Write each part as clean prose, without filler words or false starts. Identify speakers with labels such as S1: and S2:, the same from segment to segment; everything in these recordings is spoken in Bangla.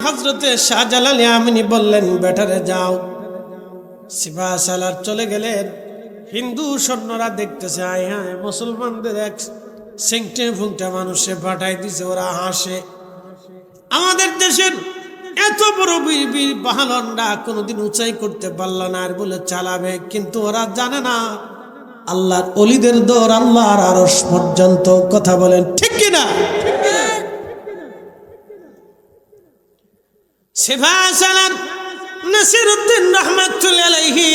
S1: হযরতে শাহজালাল ইয়ামানি বললেন, বেটারে যাও। সিপাহ সালার চলে গেলেন। হিন্দু সৈন্যরা দেখতেছে, আয় হায়, মুসলমানদের এক সেংটে ফুংটা মানুষে পাঠাই দিছে, ওরা হাসে। আমাদের দেশের এত বড় বীর বীর পাহালনরা কোনোদিন উঁচাই করতে পারল না, আর বলে চালাবে। কিন্তু ওরা জানে না আল্লাহর ওলিদের দৌড় আল্লাহর আরশ পর্যন্ত। কথা বলেন ঠিক কিনা? সিপাহ সালার নাসিরউদ্দিন রাহমাতুল্লাহি আলাইহি,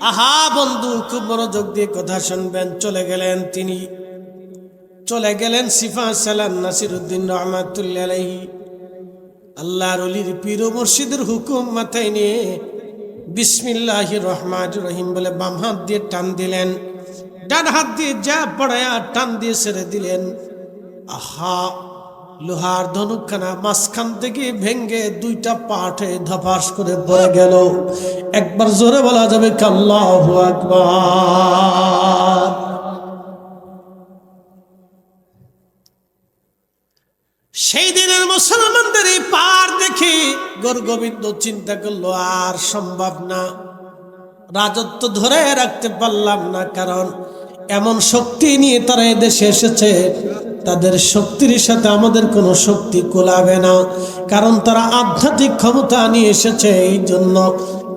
S1: আহা বন্ধু, খুব মনোযোগ দিয়ে কথা শুনবেন। চলে গেলেন তিনি, চলে গেলেন সিপাহ সালার নাসিরউদ্দিন রাহমাতুল্লাহি আলাইহি। আল্লাহর ওলির পীর ও মুর্শিদের হুকুম মাথায় নিয়ে বিসমিল্লাহির রহমানির রহিম বলে বাম হাত দিয়ে টান দিলেন, ডান হাত দিয়ে যা পড়ায়া টান দিয়ে ছেড়ে দিলেন। আহা, লোহার ধনুকখানা মাঝখান থেকে ভেঙ্গে দুইটা পাটে ধপাস করে পড়ে গেল। একবার জোরে বলা যাবে আল্লাহু আকবার। সেই দিনের মুসলমানদের এই পার দেখে গোরগোবিন্দ চিন্তা করলো, আর সম্ভব না, রাজত্ব ধরে রাখতে পারলাম না। কারণ এমন শক্তি নিয়ে তারা এদেশে এসেছে, তাদের শক্তির সাথে আমাদের কোনো শক্তি কোলাবে না। কারণ তারা আধ্যাত্মিক ক্ষমতা নিয়ে এসেছে। এই জন্য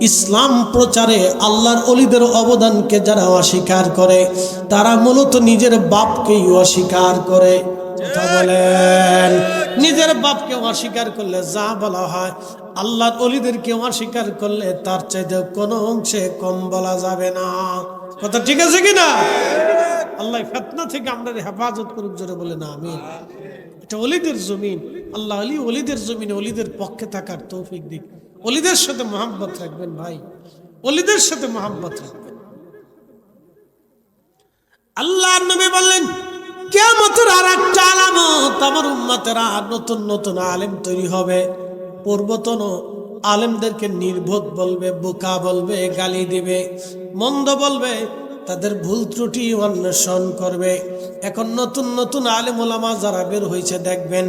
S1: ইসলাম প্রচারে আল্লাহর ওলিদের অবদানকে যারা অস্বীকার করে, তারা মূলত নিজের বাপকেই অস্বীকার করে। কথা বলেন, নিজের বাপকে অস্বীকার করলে যা বলা হয়, আল্লাহর ওলিদেরকে অস্বীকার করলে তার চাইতে কোনো অংশে কম বলা যাবে না। কথা ঠিক আছে কিনা? আল্লাহ ফিতনা থেকে আমরা হেফাজত করুক, জোরে বলে না আমিন। এটা ওলিদের জমিন, আল্লাহ আলী ওলিদের জমিনে ওলিদের পক্ষে থাকার তৌফিক দিক। ওলিদের সাথে মহব্বত রাখবেন ভাই, ওলিদের সাথে মহব্বত রাখবেন। আল্লাহর নবী বললেন, কিয়ামতের আরেকটা আলামত, আমার উম্মতেরা নতুন নতুন আলেম তৈরি হবে। পূর্বতন আলেমদেরকে নির্বোধ বলবে, বোকা বলবে, গালি দিবে, মন্দ বলবে, তাদের ভুল ত্রুটি অন্বেষণ করবে। এখন নতুন নতুন আলেম ওলামা যারা বের হয়েছে, দেখবেন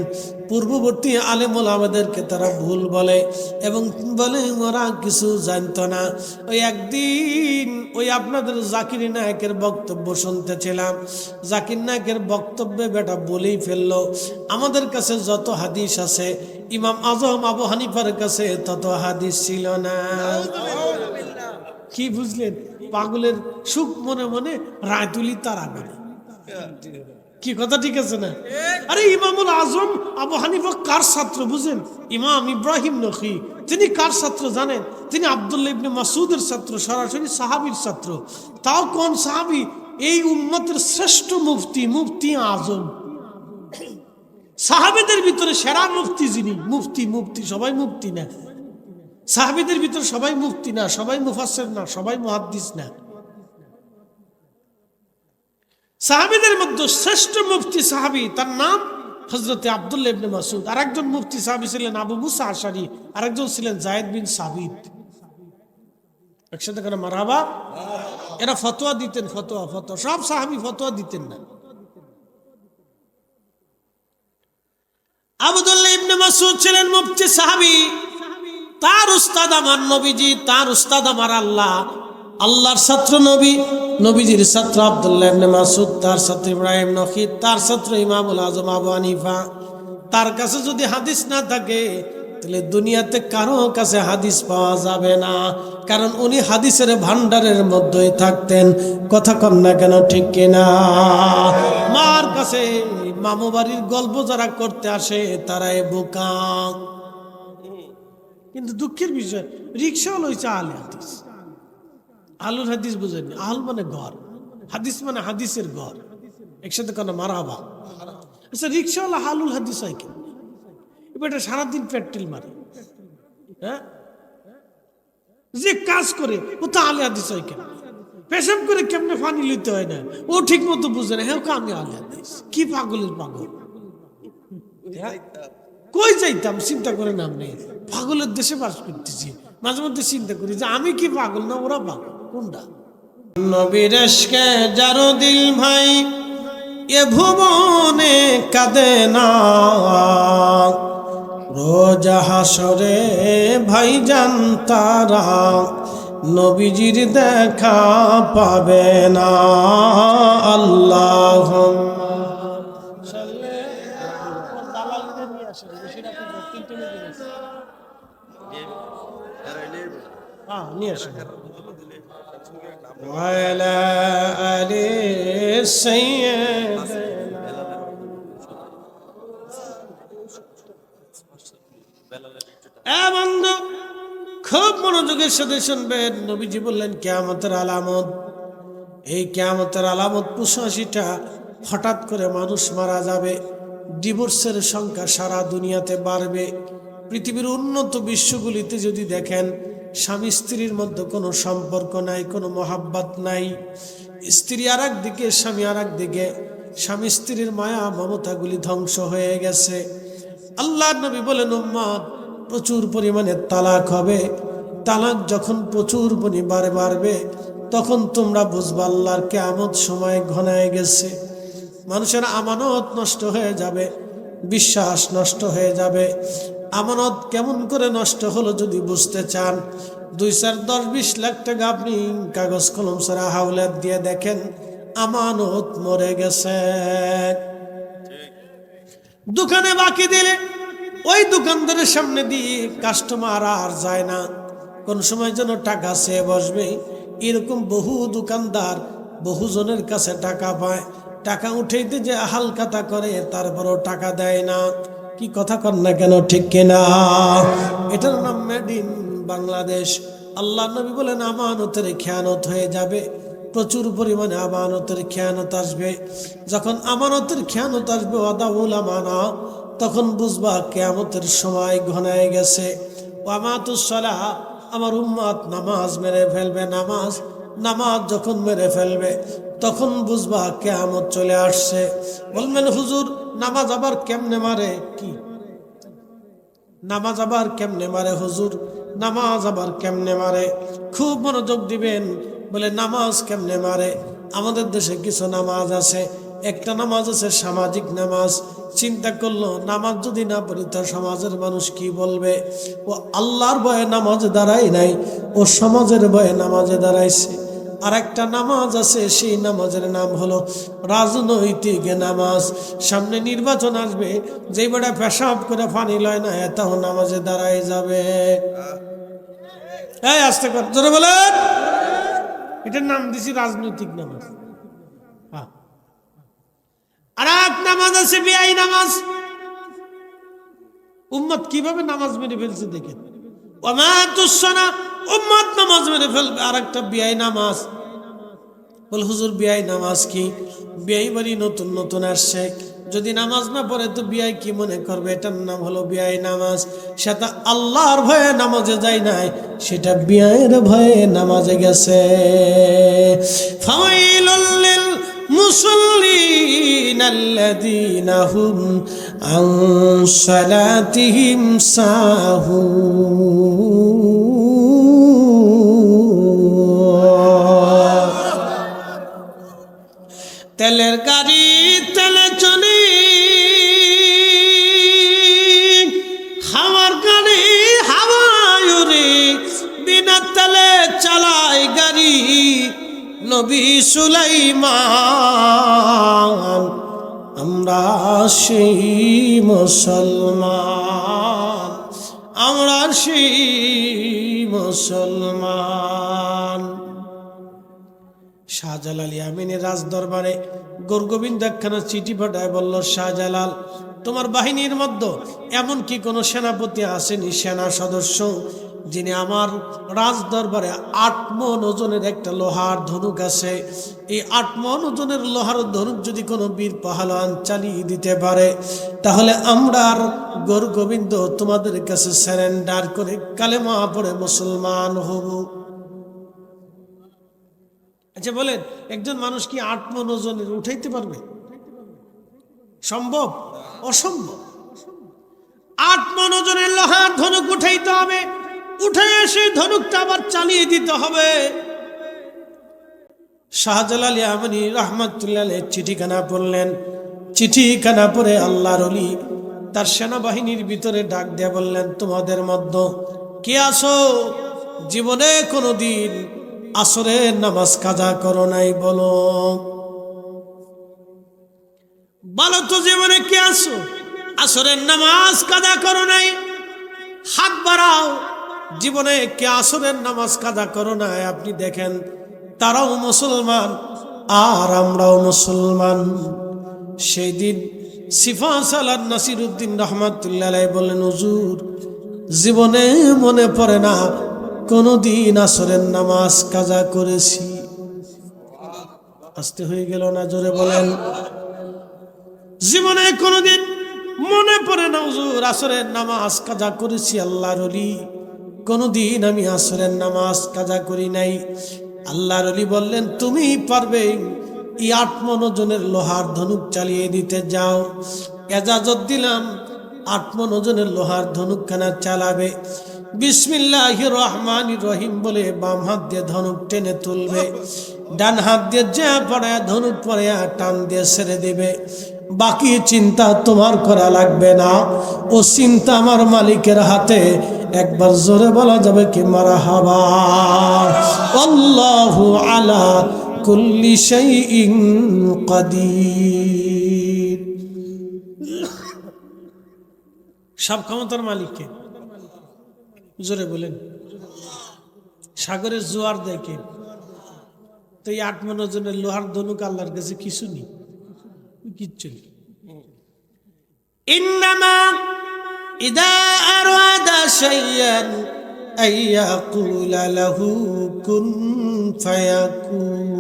S1: পূর্ববর্তী আলেম ওলামাদেরকে তারা ভুল বলে এবং বলে ওরা কিছু জানতো না। ওই একদিন ওই আপনাদের জাকির নায়েকের বক্তব্য শুনতেছিলাম। জাকির নায়েকের বক্তব্যে বেটা বলেই ফেললো, আমাদের কাছে যত হাদিস আছে ইমাম আজম আবু হানিফার কাছে তত হাদিস ছিল না। কি বুঝলেন? পাগলের সুখ মনে মনে রায় তুলি তার আগে। কি কথা ঠিক আছে না? আরে ইমামুল আজম আবু হানিফা কার ছাত্র বুঝেন? ইমাম ইব্রাহিম নখী। তিনি কার ছাত্র জানেন? তিনি আব্দুল্লাহ ইবনে মাসউদের ছাত্র, সরাসরি সাহাবীর ছাত্র। তাও কোন সাহাবী? এই উম্মতের শ্রেষ্ঠ মুফতি, মুফতি আজম। সাহাবীদের ভিতরে সেরা মুফতি যিনি, মুফতি সবাই মুফতি না। সাহাবীদের ভিতরে সবাই মুফতি না, সবাই মুফাসসির না, সবাই মুহাদ্দিস না। সাহাবীদের মধ্যে শ্রেষ্ঠ মুফতি সাহাবী, তার নাম হযরতে আব্দুল্লাহ ইবনে মাসউদ। আরেকজন মুফতি সাহাবী ছিলেন আবু মুসা আশআরী, আরেকজন ছিলেন যায়েদ বিন সাবিত। একসাথে করে মারহাবা। এরা ফতোয়া দিতেন, ফতোয়া সব সাহাবী ফতোয়া দিতেন না। আব্দুল্লাহ ইবনে মাসউদ ছিলেন মুফতি সাহাবী। তার উস্তাদ আমার নবীজি, তার উস্তাদ আমার আল্লাহ, আল্লাহর ছাত্র নবী, নবীজির ছাত্র আব্দুল্লাহ ইবনে মাসউদ, তার ছাত্র ইব্রাহিম নখী, তার ছাত্র ইমামুল আজম আবু হানিফা। তার কাছে যদি হাদিস না থাকে তাহলে দুনিয়াতে কারো কাছে হাদিস পাওয়া যাবে না। কারণ উনি হাদিসের ভান্ডারের মধ্যেই থাকতেন। কথা কন না কেন, ঠিক কিনা? মার কাছে মামু বাড়ির গল্প যারা করতে আসে তারাই বোকা। কিন্তু দুঃখের বিষয়, রিক্সাওয়ালা হয়েছে আহলে হাদিস। আলুর হাদিস বুঝেননি? আহল মানে ঘর, হাদিস মানে হাদিসের ঘর। একসাথে কেন মারহাবা। আচ্ছা, রিক্সাওয়ালা আলুল হাদিস হয় কেন? এবার সারাদিন পেট্রোল মারে, হ্যাঁ, যে কাজ করে ও তো আহলে হাদিস হয় কেন? পেশাব করে কেমনে পানি লইতে হয় না, ও ঠিক মতো বুঝে না, হ্যাঁ আমি আহলে হাদিস। কি পাগলের পাগল! কই যাইতাম চিন্তা করে নাম নেই। পাগলের দেশে বাস করতেছি, মাঝে মধ্যে চিন্তা করি যে আমি কি পাগল না ওরা পাগল, কোনটা? নবীর ইশকে যারো দিল ভাই এ ভুবনে কাঁদে না, রোজ হাসরে ভাইজান তারা নবীজির দেখা পাবে না। আল্লাহুম্মা সাল্লি দালালদের নিয়ে আসেন বেশিটা তিনটে নিয়ে আসেন ওয়ালা আলি সাইয়্যিদিনা। বন্ধু খুব মনোযোগের সাথে শুনবেন। নবীজি বললেন কিয়ামতের আলামত, এই কিয়ামতের আলামত 85টা। হঠাৎ করে মানুষ মারা যাবে, ডিভোর্সের সংখ্যা সারা দুনিয়াতে বাড়বে। পৃথিবীর উন্নত বিশ্বগুলিতে যদি দেখেন, স্বামী স্ত্রীর মধ্যে কোনো সম্পর্ক নাই, কোনো মহাব্বত নাই। স্ত্রী আর একদিকে, স্বামী আর একদিকে, স্বামী স্ত্রীর মায়া মমতাগুলি ধ্বংস হয়ে গেছে। আল্লাহর নবী বলেন উম্মত প্রচুর পরিমাণে তালাক হবে। তালাক যখন প্রচুর পরিমাণে বাড়বে তখন তোমরা বুঝবা আল্লাহর কিয়ামত সময় ঘনায় গেছে। মানুষের আমানত নষ্ট হয়ে যাবে, বিশ্বাস নষ্ট হয়ে যাবে। আমানত কেমন করে নষ্ট হলো যদি বুঝতে চান, 2, 4, 10, 20 লাখ টাকা আপনি কাগজ কলম ছাড়া হাওলাত দিয়ে দেখেন, আমানত মরে গেছে। দোকানে বাকি দিলে ওই দোকানদারের সামনে দিয়ে কাস্টমার আর যায় না, কোন সময় যেন টাকা চেয়ে বসবে। এরকম বহু দোকানদার বহুজনের কাছে টাকা পায়, টাকা উঠাইতে যে হালকাতা করে তারপরও টাকা দেয় না। কি কথা কর না কেন, ঠিক কিনা? এটার নাম মেড ইন বাংলাদেশ। আল্লাহ নবী বলেন আমানতের খেয়ানত হয়ে যাবে, প্রচুর পরিমাণে আমানতের খেয়ানত আসবে। যখন আমানতের খেয়ানত আসবে ওয়াদাউল আমানা, তখন বুঝবা কিয়ামতের সময় ঘনায় গেছে। ওয়ামাতুস সালাহ, আমার উম্মত নামাজ মেরে ফেলবে। নামাজ যখন মেরে ফেলবে তখন বুঝবা কিয়ামত চলে আসছে। বলবেন হুজুর নামাজ আবার কেমনে মারে? কি নামাজ আবার কেমনে মারে হুজুর? নামাজ আবার কেমনে মারে? খুব মনোযোগ দিবেন। বলে নামাজ কেমনে মারে? আমাদের দেশে কিছু নামাজ আছে। একটা নামাজ আছে সামাজিক নামাজ। চিন্তা করলো নামাজ যদি না পড়ি তো সমাজের মানুষ কি বলবে? ও আল্লাহর ভয়ে নামাজে দাঁড়ায় নাই, ও সমাজের ভয়ে নামাজে দাঁড়াইছে। আর একটা নামাজ আছে, সেই নামাজের নাম হলো রাজনৈতিক নামাজ। সামনে নির্বাচন আসবে, যেই বেটা পেশাব করে পানি লয় না এটাও নামাজে দাঁড়ায় যাবে। এই আস্তে কর, জোরে বলেন। এটার নাম দিছি রাজনৈতিক নামাজ। আর এক নামাজ আছে বিআই নামাজ। উম্মত কিভাবে নামাজ মেরে ফেলছে দেখেন। উম্মত নামাজ মেরে ফেলবে। আর একটা বিআই নামাজ। বল হুজুর বিআই নামাজ কি? বিআই বাড়ি নতুন নতুন আসছে, যদি নামাজ না পড়ে তো বিআই কি মনে করবে? এটার নাম হলো বিআই নামাজ। সেটা আল্লাহর ভয়ে নামাজে যায় নাই, সেটা বিআইয়ের ভয়ে নামাজে গেছে। ফাওয়াইলুল লিল মুসাল্লিন আল্লাযীনা হুম আন সালাতিহিম সাহুন। তেলের গাড়ি তেলে চলে, হাওয়ার গাড়ি হাওয়ায় উড়ে, বিনা তেলে চালায় গাড়ি নবী সুলাইমান। আমরা সেই মুসলমান, আমরা সেই মুসলমান। শাহজালাল ইয়ামিনের রাজ দরবারে গোরগোবিন্দ একখানা চিঠি পাঠায়, বলল শাহজালাল তোমার বাহিনীর মধ্যে এমন কি কোনো সেনাপতি আসেনি, সেনা সদস্য, যিনি আমার রাজ দরবারে 8 মণ ওজনের একটা লোহার ধনুক আছে, এই 8 মণ ওজনের লোহার ধনুক যদি কোনো বীর পাহলওয়ান চালিয়ে দিতে পারে তাহলে আমরা আর গোরগোবিন্দ তোমাদের কাছে সারেন্ডার করে কালেমা পড়ে মুসলমান হব। আচ্ছা বলেন, একজন মানুষ কি 8 মণ ওজনের উঠাইতে পারবে? সম্ভব? অসম্ভব। 8 মণ ওজনের লোহার ধনুক উঠাইতে হবে, উঠে এসে ধনুকটা আবার চালিয়ে দিতে হবে। শাহজালাল ইয়ামানি রাহমাতুল্লাহ আলাইহি চিঠিখানা পড়লেন। চিঠিখানা পড়ে আল্লাহর ওলি তার সেনাবাহিনীর ভিতরে ডাক দিয়ে বললেন, তোমাদের মধ্যে কে আছো জীবনে কোনোদিন আসরের নামাজ কাজা করো নাই? বলো বলো তো, জীবনে কে আছো আসরের নামাজ কাজা করো নাই? হাত বাড়াও। জীবনে কে আসরের নামাজ কাজা করো নাই? আপনি দেখেন, তারাও মুসলমান আর আমরাও মুসলমান। সেই দিন সিফা সালার নাসিরউদ্দিন রহমাতুল্লাহ আলাইহি বললেন, হুজুর জীবনে মনে পড়ে না কোনদিন আসরের নামাজ কাজা করেছি। আস্তে হয়ে গেল না? জোরে বলেন। জীবনে কোনদিন মনে পড়ে না হুজুর আসরের নামাজ কাজা করেছি? আল্লাহর ওলি, কোনদিন আমি আসরের নামাজ কাজা করি নাই। আল্লাহর ওলি বললেন, তুমি পারবে? এই 8 ওজনের লোহার ধনুক চালিয়ে দিতে যাও। এজাজত দিলাম, 8 ওজনের লোহার ধনুকখানা চালাবে। বিসমিল্লাহির রহমানির রহিম বলে বাম হাত দিয়ে ধনুক টেনে তুলবে, ডান হাত দিয়ে যা পড়ে ধনুক পড়ে টান দিয়ে ছেড়ে দিবে। বাকি চিন্তা তোমার করা লাগবে না, ও চিন্তা আমার মালিকের হাতে। একবার জোরে বলা যাবে কি মারহাবা? আল্লাহু আলা কুল্লি শাইইন কাদির। সব ক্ষমতার মালিককে। জোরে বলেন। সাগরের জোয়ার দেখে তো এই 8 ওজনের লোহার ধনুক আল্লাহর কাছে কিছু নেই, কিচ্ছু নেই। ইন্নামা ইদা আরাদা শাইয়ান আইয়াকুলা লাহু কুন ফায়াকুন।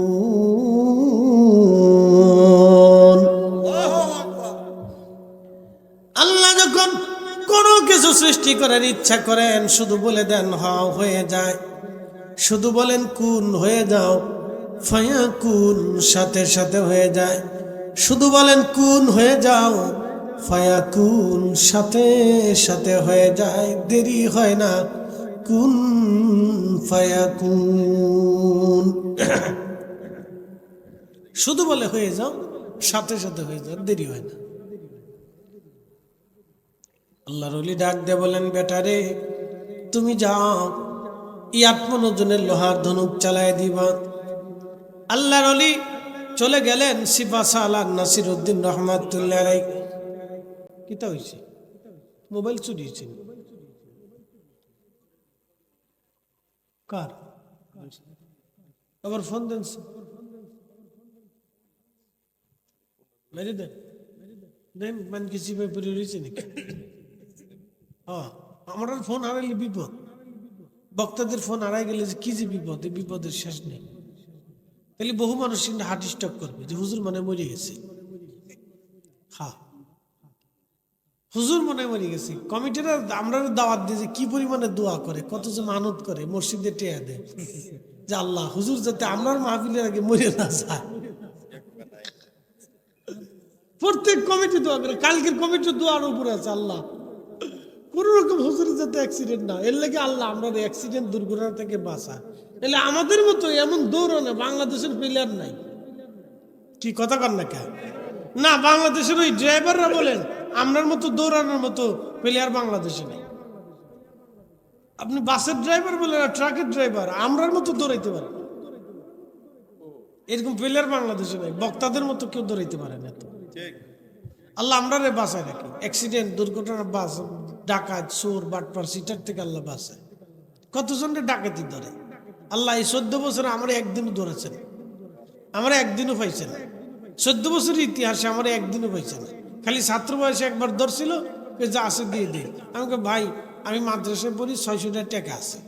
S1: আল্লাহ যখন কোনো কিছু সৃষ্টি করার ইচ্ছা করেন, শুধু বলে দেন হও, হয়ে যায়। শুধু বলেন কুন, হয়ে যাও, ফায়াকুন, সাথে সাথে হয়ে যায়। শুধু বলেন কুন, হয়ে যাও, ফায়াকুন, সাথে সাথে হয়ে যায়, দেরি হয় না। কুন ফায়াকুন। শুধু বলে হয়ে যাও, সাথে সাথে হয়ে যাও, দেরি হয় না। আল্লাহর ওলি ডাক দিয়ে বলেন, বেটারে তুমি যাও, এই 8 ওজনের লোহার ধনুক চালায় দিবা। আল্লাহর ওলি চলে গেলেন। সিফা সালার নাসিরউদ্দিন রহমাতুল্লাহ আলাইহি কিতা হইছে? মোবাইল চুরি হয়েছে। কার? আবার ফোন দেন, মেরে দেন দেন, মানে কিছু ব্যাপারে রয়েছে নাকি? হ্যাঁ, আমার ফোন হারাইলে বিপদ। বক্তাদের ফোন হারাই গেলে যে কি যে বিপদ, এই বিপদের শেষ নেই। তাহলে বহু মানুষ হার্ট স্ট্রোক করবে যে হুজুর মনে মরে গেছে। হ্যাঁ, হুজুর মনে মরে গেছে। কমিটিরা আমরা দাওয়াত দিয়ে যে কি পরিমাণে দোয়া করে, কত যে মানত করে, মসজিদে টেয়া দেয় যে আল্লাহ হুজুর যাতে আমার মাহফিলের আগে মরে না যায়। প্রত্যেক কমিটি দোয়া করে। কালকের কমিটির দোয়ার উপরে আছে, আল্লাহ কোন রকম হুজুরের যাতে অ্যাক্সিডেন্ট না, এর লাগে আল্লাহ আমরা অ্যাক্সিডেন্ট দুর্ঘটনা থেকে বাঁচা। এলে আমাদের মতো এমন দৌড়ানো বাংলাদেশের প্লেয়ার নাই। কি কথা কর না কেন? না, বাংলাদেশের ওই ড্রাইভাররা বলেন আমরার মতো দৌড়ানোর মতো প্লেয়ার বাংলাদেশে নেই। আপনি বাসের ড্রাইভার বলেন আর ট্রাকের ড্রাইভার, আমরার মতো দৌড়াইতে পারে এরকম প্লেয়ার বাংলাদেশে নেই। বক্তাদের মতো কেউ দৌড়াইতে পারে না। আল্লাহ আমরা রে বাঁচায় রাখি। অ্যাক্সিডেন্ট দুর্ঘটনা, বাস, ডাকাত, চোর, বাটপার, সিটার থেকে আল্লাহ বাঁচায়। কতজনের ডাকাতি ধরে আল্লাহ। এই 14 বছরে আমরা একদিনও ধরেছেন, আমরা একদিনও পাইছেন। 14 বছরের ইতিহাসে আমরা একদিনও পাইছেন। খালি ছাত্র বয়সে একবার ধরছিল, যা আছে দিয়ে দিই। আমাকে ভাই আমি মাদ্রাসায় পড়ি, 600 টাকা আছে,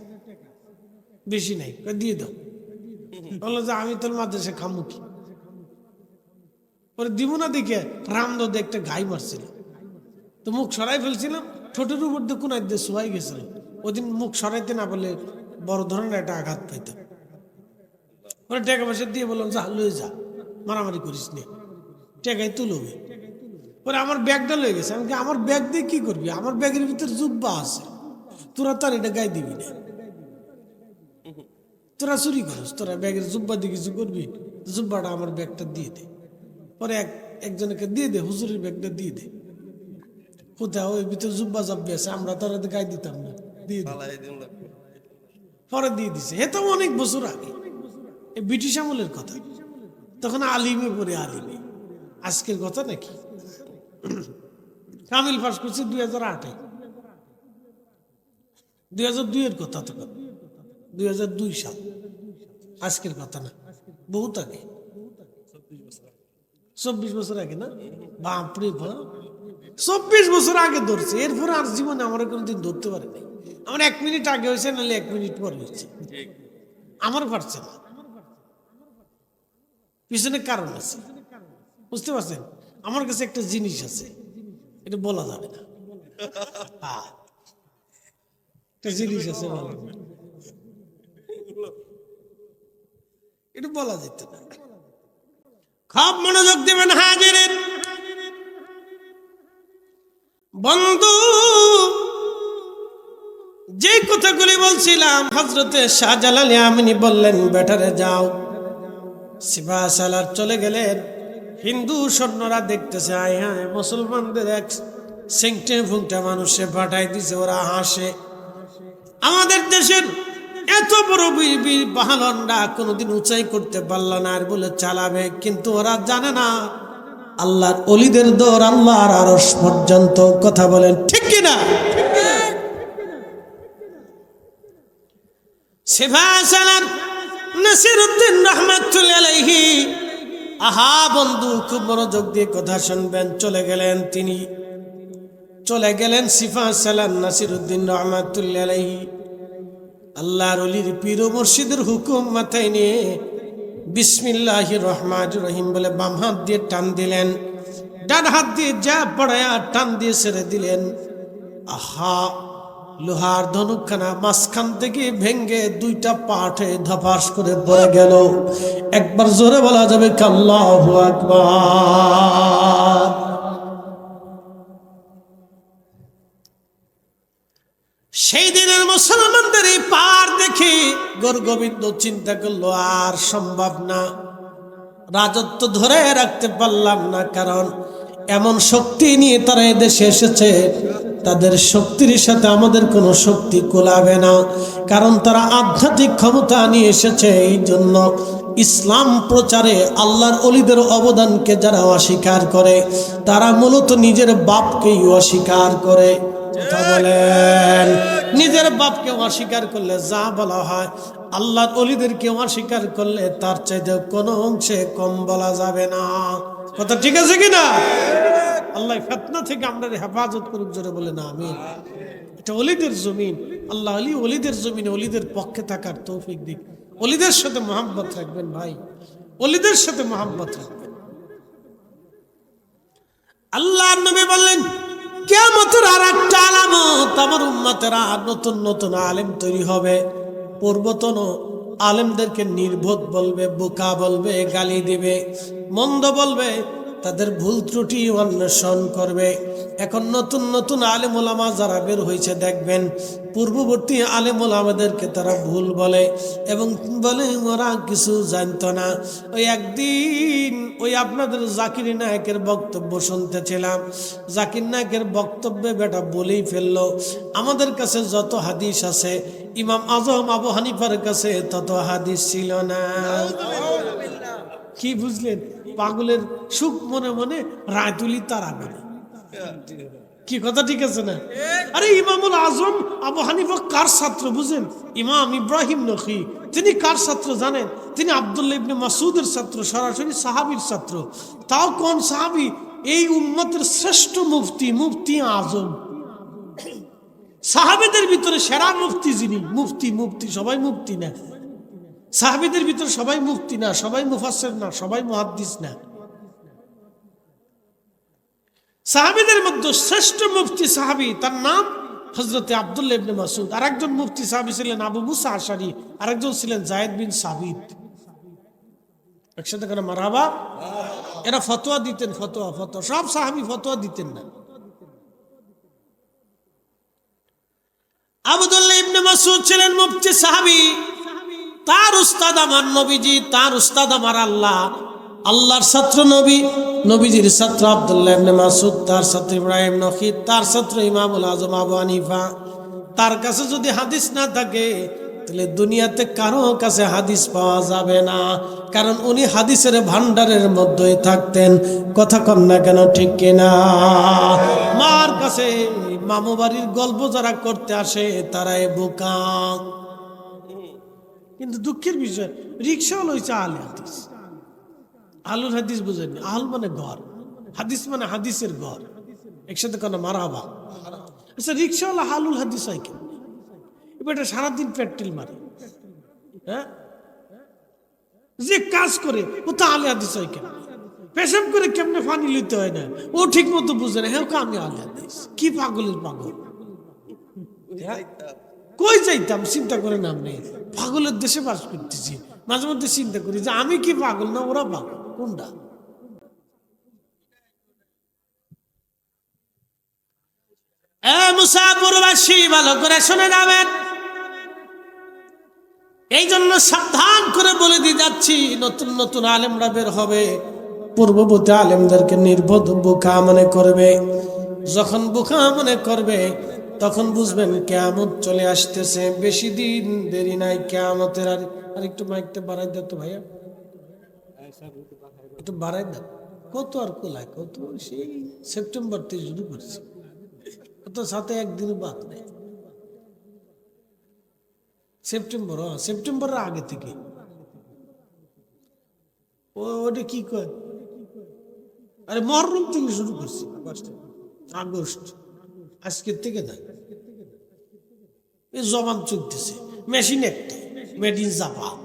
S1: বেশি নাই, দিয়ে দাও। বললো যে আমি তোর মাদ্রাসায় খামু কি? পরে দিব না দেখে রামদদ একটা ঘাই মারছিল, তো মুখ সরাই ফেলছিলাম, ঠোঁটের উপর দিয়ে কোনায় দিয়ে শোয়াই গেছিল। ওদিন মুখ সরাইতে না বলে বড় ধরনের একটা আঘাত পাইতাম। পরে টাকা পয়সা দিয়ে বললাম যা লয়ে যা, মারামারি করিস নে, টাকাই তুলবে। পরে আমার ব্যাগটা লয়ে গেছে। আমি আমার ব্যাগ দিয়ে কি করবি? আমার ব্যাগের ভিতরে জুব্বা আছে, তোরা তার এটা গায়ে দিবি না, তোরা চুরি করিস, তোরা ব্যাগের জুব্বা দিয়ে কিছু করবি, জুব্বাটা আমার ব্যাগটা দিয়ে দে। পরে একজনকে দিয়ে দে, হুজুরের ব্যাগটা দিয়ে দে। কোথাও ওই ভিতরে জুব্বা জাব্বি আছে, আমরা তো আর গায়ে দিতাম না, দিয়ে পরে দিয়ে দিছে। এ তো অনেক বছর আগে, ব্রিটিশ আমলের কথা, তখন আলিমে পড়ে আলিমে, আজকের কথা নাকি। কামিল পাস করছে 2008-এ, 2002-এর কথা, তখন 2002 সাল, আজকের কথা না, বহুত আগে, 24 বছর আগে না, বাপরে বাপ, 24 বছর আগে ধরছে। এরপরে আর জীবনে আমার কোনোদিন ধরতে পারে নাই। আমার 1 মিনিট আগে হয়েছে, নাহলে 1 মিনিট পরে হয়েছে, আমার পারছে না। পিছনে কারণ আছে, বুঝতে পারছেন? আমার কাছে একটা জিনিস আছে, এটা বলা যাবে না, একটা জিনিস আছে বলা, এটা বলা যেত না। খুব মনোযোগ দেবেন হাজিরেন বন্ধু, যে কথাগুলি বলছিলাম, হযরতে শাহজালাল ইয়ামানি বললেন, বেটারে যাও। সিপা সালার চলে গেলেন। হিন্দু সৈন্যরা দেখতেছে, আয় হায়, মুসলমানদের এক সেংটে ফুংটা মানুষে পাঠাই দিছে, ওরা হাসে। আমাদের দেশের এত বড় বীর বীর পাহালনরা কোনোদিন উঁচাই করতে পারল না, আর বলে চালাবে। কিন্তু ওরা জানে না আল্লাহর ওলিদের দৌড় আল্লাহর আরশ পর্যন্ত। কথা বলেন ঠিক কিনা? সিপা সালার নাসিরউদ্দিন রাহমাতুল্লাহি আলাইহি, আহা বন্ধু, খুব মনোযোগ দিয়ে কথা শুনবেন। চলে গেলেন তিনি, চলে গেলেন সিপা সালার নাসিরউদ্দিন রাহমাতুল্লাহি আলাইহি, আল্লাহর ওলির পীর ও মুর্শিদের হুকুম মাথায় নিয়ে বিসমিল্লাহির রহমানির রহিম বলে বাম হাত দিয়ে টান দিলেন, ডান হাত দিয়ে যা পড়ায়া টান দিয়ে ছেড়ে দিলেন। আহা, লোহার ধনুকখানা মাঝখান থেকে ভেঙ্গে 2টা পার্টে ধপাস করে পড়ে গেল। একবার জোরে বলা যাবে আল্লাহু আকবার। সেই দিনের মুসলমানদের এই পার দেখে গৌরগোবিন্দ চিন্তা করলো, আর সম্ভব না, রাজত্ব ধরে রাখতে পারলাম না। কারণ এমন শক্তি নিয়ে তারা এদেশে এসেছে, তাদের শক্তির সাথে আমাদের কোনো শক্তি কোলাবে না। কারণ তারা আধ্যাত্মিক ক্ষমতা নিয়ে এসেছে। এই জন্য ইসলাম প্রচারে আল্লাহর ওলিদের অবদানকে যারা অস্বীকার করে, তারা মূলত নিজের বাপকেই অস্বীকার করে। কথা বলেন, নিজের বাপকে অস্বীকার করলে যা বলা হয়, আল্লাহর ওলিদেরকে অস্বীকার করলে তার চাইতে কোনো অংশে কম বলা যাবে না। কথা ঠিক আছে কিনা? আল্লাহ ফিতনা থেকে আমরা হেফাজত করুক, জোরে বলে না আমিন। এটা ওলিদের জমিন, আল্লাহ আলী ওলিদের জমিনে ওলিদের পক্ষে থাকার তৌফিক দিক। ওলিদের সাথে মহব্বত রাখবেন ভাই, ওলিদের সাথে মহব্বত রাখবেন। আল্লাহর নবী বললেন, কিয়ামতের আরেকটা আলামত, আমার উম্মতেরা নতুন নতুন আলেম তৈরি হবে। পূর্বতন আলেমদেরকে নির্বোধ বলবে, বোকা বলবে, গালি দিবে, মন্দ বলবে, তাদের ভুল ত্রুটি অন্বেষণ করবে। এখন নতুন নতুন আলেম ওলামা যারা বের হয়েছে, দেখবেন পূর্ববর্তী আলেম ওলামাদেরকে তারা ভুল বলে এবং বলে ওরা কিছু জানতো না। ওই একদিন ওই আপনাদের জাকির নায়কের বক্তব্য শুনতেছিলাম, জাকির নায়কের বক্তব্যে বেটা বলেই ফেললো, আমাদের কাছে যত হাদিস আছে ইমাম আজম আবু হানিফার কাছে তত হাদিস ছিল না। কি বুঝলেন? পাগলের সুখ মনে মনে রায় তুলি তারা করে। কি কথা ঠিক আছে না? আরে ইমামুল আজম আবু হানিফা কার ছাত্র বুঝেন? ইমাম ইব্রাহিম নখী, তিনি কার ছাত্র জানেন? তিনি আব্দুল্লাহ ইবনে মাসউদের ছাত্র, সরাসরি সাহাবীর ছাত্র। তাও কোন সাহাবী? এই উম্মতের শ্রেষ্ঠ মুফতি, মুফতি আজম। সাহাবীদের ভিতরে সেরা মুফতি যিনি, মুফতি সবাই মুফতি না। সাহাবীদের ভিতরে সবাই মুফতি না, সবাই মুফাসসির না, সবাই মুহাদ্দিস না। সাহাবীদের মধ্যে শ্রেষ্ঠ মুফতি সাহাবী, তার নাম হযরতে আব্দুল্লাহ ইবনে মাসউদ। আরেকজন মুফতি সাহাবী ছিলেন আবু মুসা আশআরী, আরেকজন ছিলেন যায়েদ বিন সাবিত। একসাথে কেন মারহাবা? এরা ফতোয়া দিতেন, ফতোয়া সব সাহাবী ফতোয়া দিতেন না। আব্দুল্লাহ ইবনে মাসউদ ছিলেন মুফতি সাহাবী। তার উস্তাদ আমার নবীজি, তার উস্তাদ আমার আল্লাহ, আল্লাহর ছাত্র নবী নবীজির ছাত্র আব্দুল্লাহ ইবনে মাসউদ, তার ছাত্র ইব্রাহিম নখী, তার ছাত্র ইমামুল আজম আবু হানিফা। তার কাছে যদি হাদিস না থাকে তাহলে দুনিয়াতে কারো কাছে হাদিস পাওয়া যাবে না, কারণ উনি হাদিসের ভান্ডারের মধ্যেই থাকতেন। কথা কম না কেন, ঠিক কিনা? মার কাছে মামু বাড়ির গল্প যারা করতে আসে তারাই বোকা। কিন্তু দুঃখের বিষয়, রিক্সাওয়ালা হয়েছে আহলে হাদিস। আহলুল হাদিস বুঝেননি? আহল মানে ঘর, হাদিস মানে হাদিসের ঘর। একসাথে কোনো মারহাবা। আচ্ছা, রিক্সাওয়ালা আহলুল হাদিস হয় কেন? এটা সারাদিন পেট্রোল মারে, হ্যাঁ? যে কাজ করে ও তো আহলে হাদিস হয় কেন? পেশাব করে কেমনে পানি লইতে হয় না, ও ঠিক মতো বুঝে না, হ্যাঁ আমি আহলে হাদিস। কি পাগলের পাগল! কই যাইতাম চিন্তা করে নাম নেই, পাগলের দেশে বাস করতেছি। মাঝে মধ্যে চিন্তা করি যে আমি কি পাগল না ওরা পাগল, কোনটা? মুসাফিরবাসী ভালো করে শুনে যাবেন। এই জন্য সাবধান করে বলে দিয়ে যাচ্ছি, নতুন নতুন আলেমরা বের হবে, পূর্ববর্তী আলেমদেরকে নির্বোধ বোকা মনে করবে। যখন বোকা মনে করবে তখন বুঝবেন কিয়ামত চলে আসতেছে, বেশি দিন দেরি নাই কিয়ামতের। আর একটু মাইকটা বাড়াই দাও তো ভাইয়া, একটু বাড়াই দাও। কত আর কোলায়, কত সেই সেপ্টেম্বর থেকে শুরু করছি, কত সাথে একদিন বাদ নেই। সেপ্টেম্বর, সেপ্টেম্বরের আগে থেকে ওটা কি কয়, আরে মহরম থেকে শুরু করছি, আগস্ট, আজকের থেকে না। এই জবান চলতেছে, মেশিন একটা মেড ইন জাপান।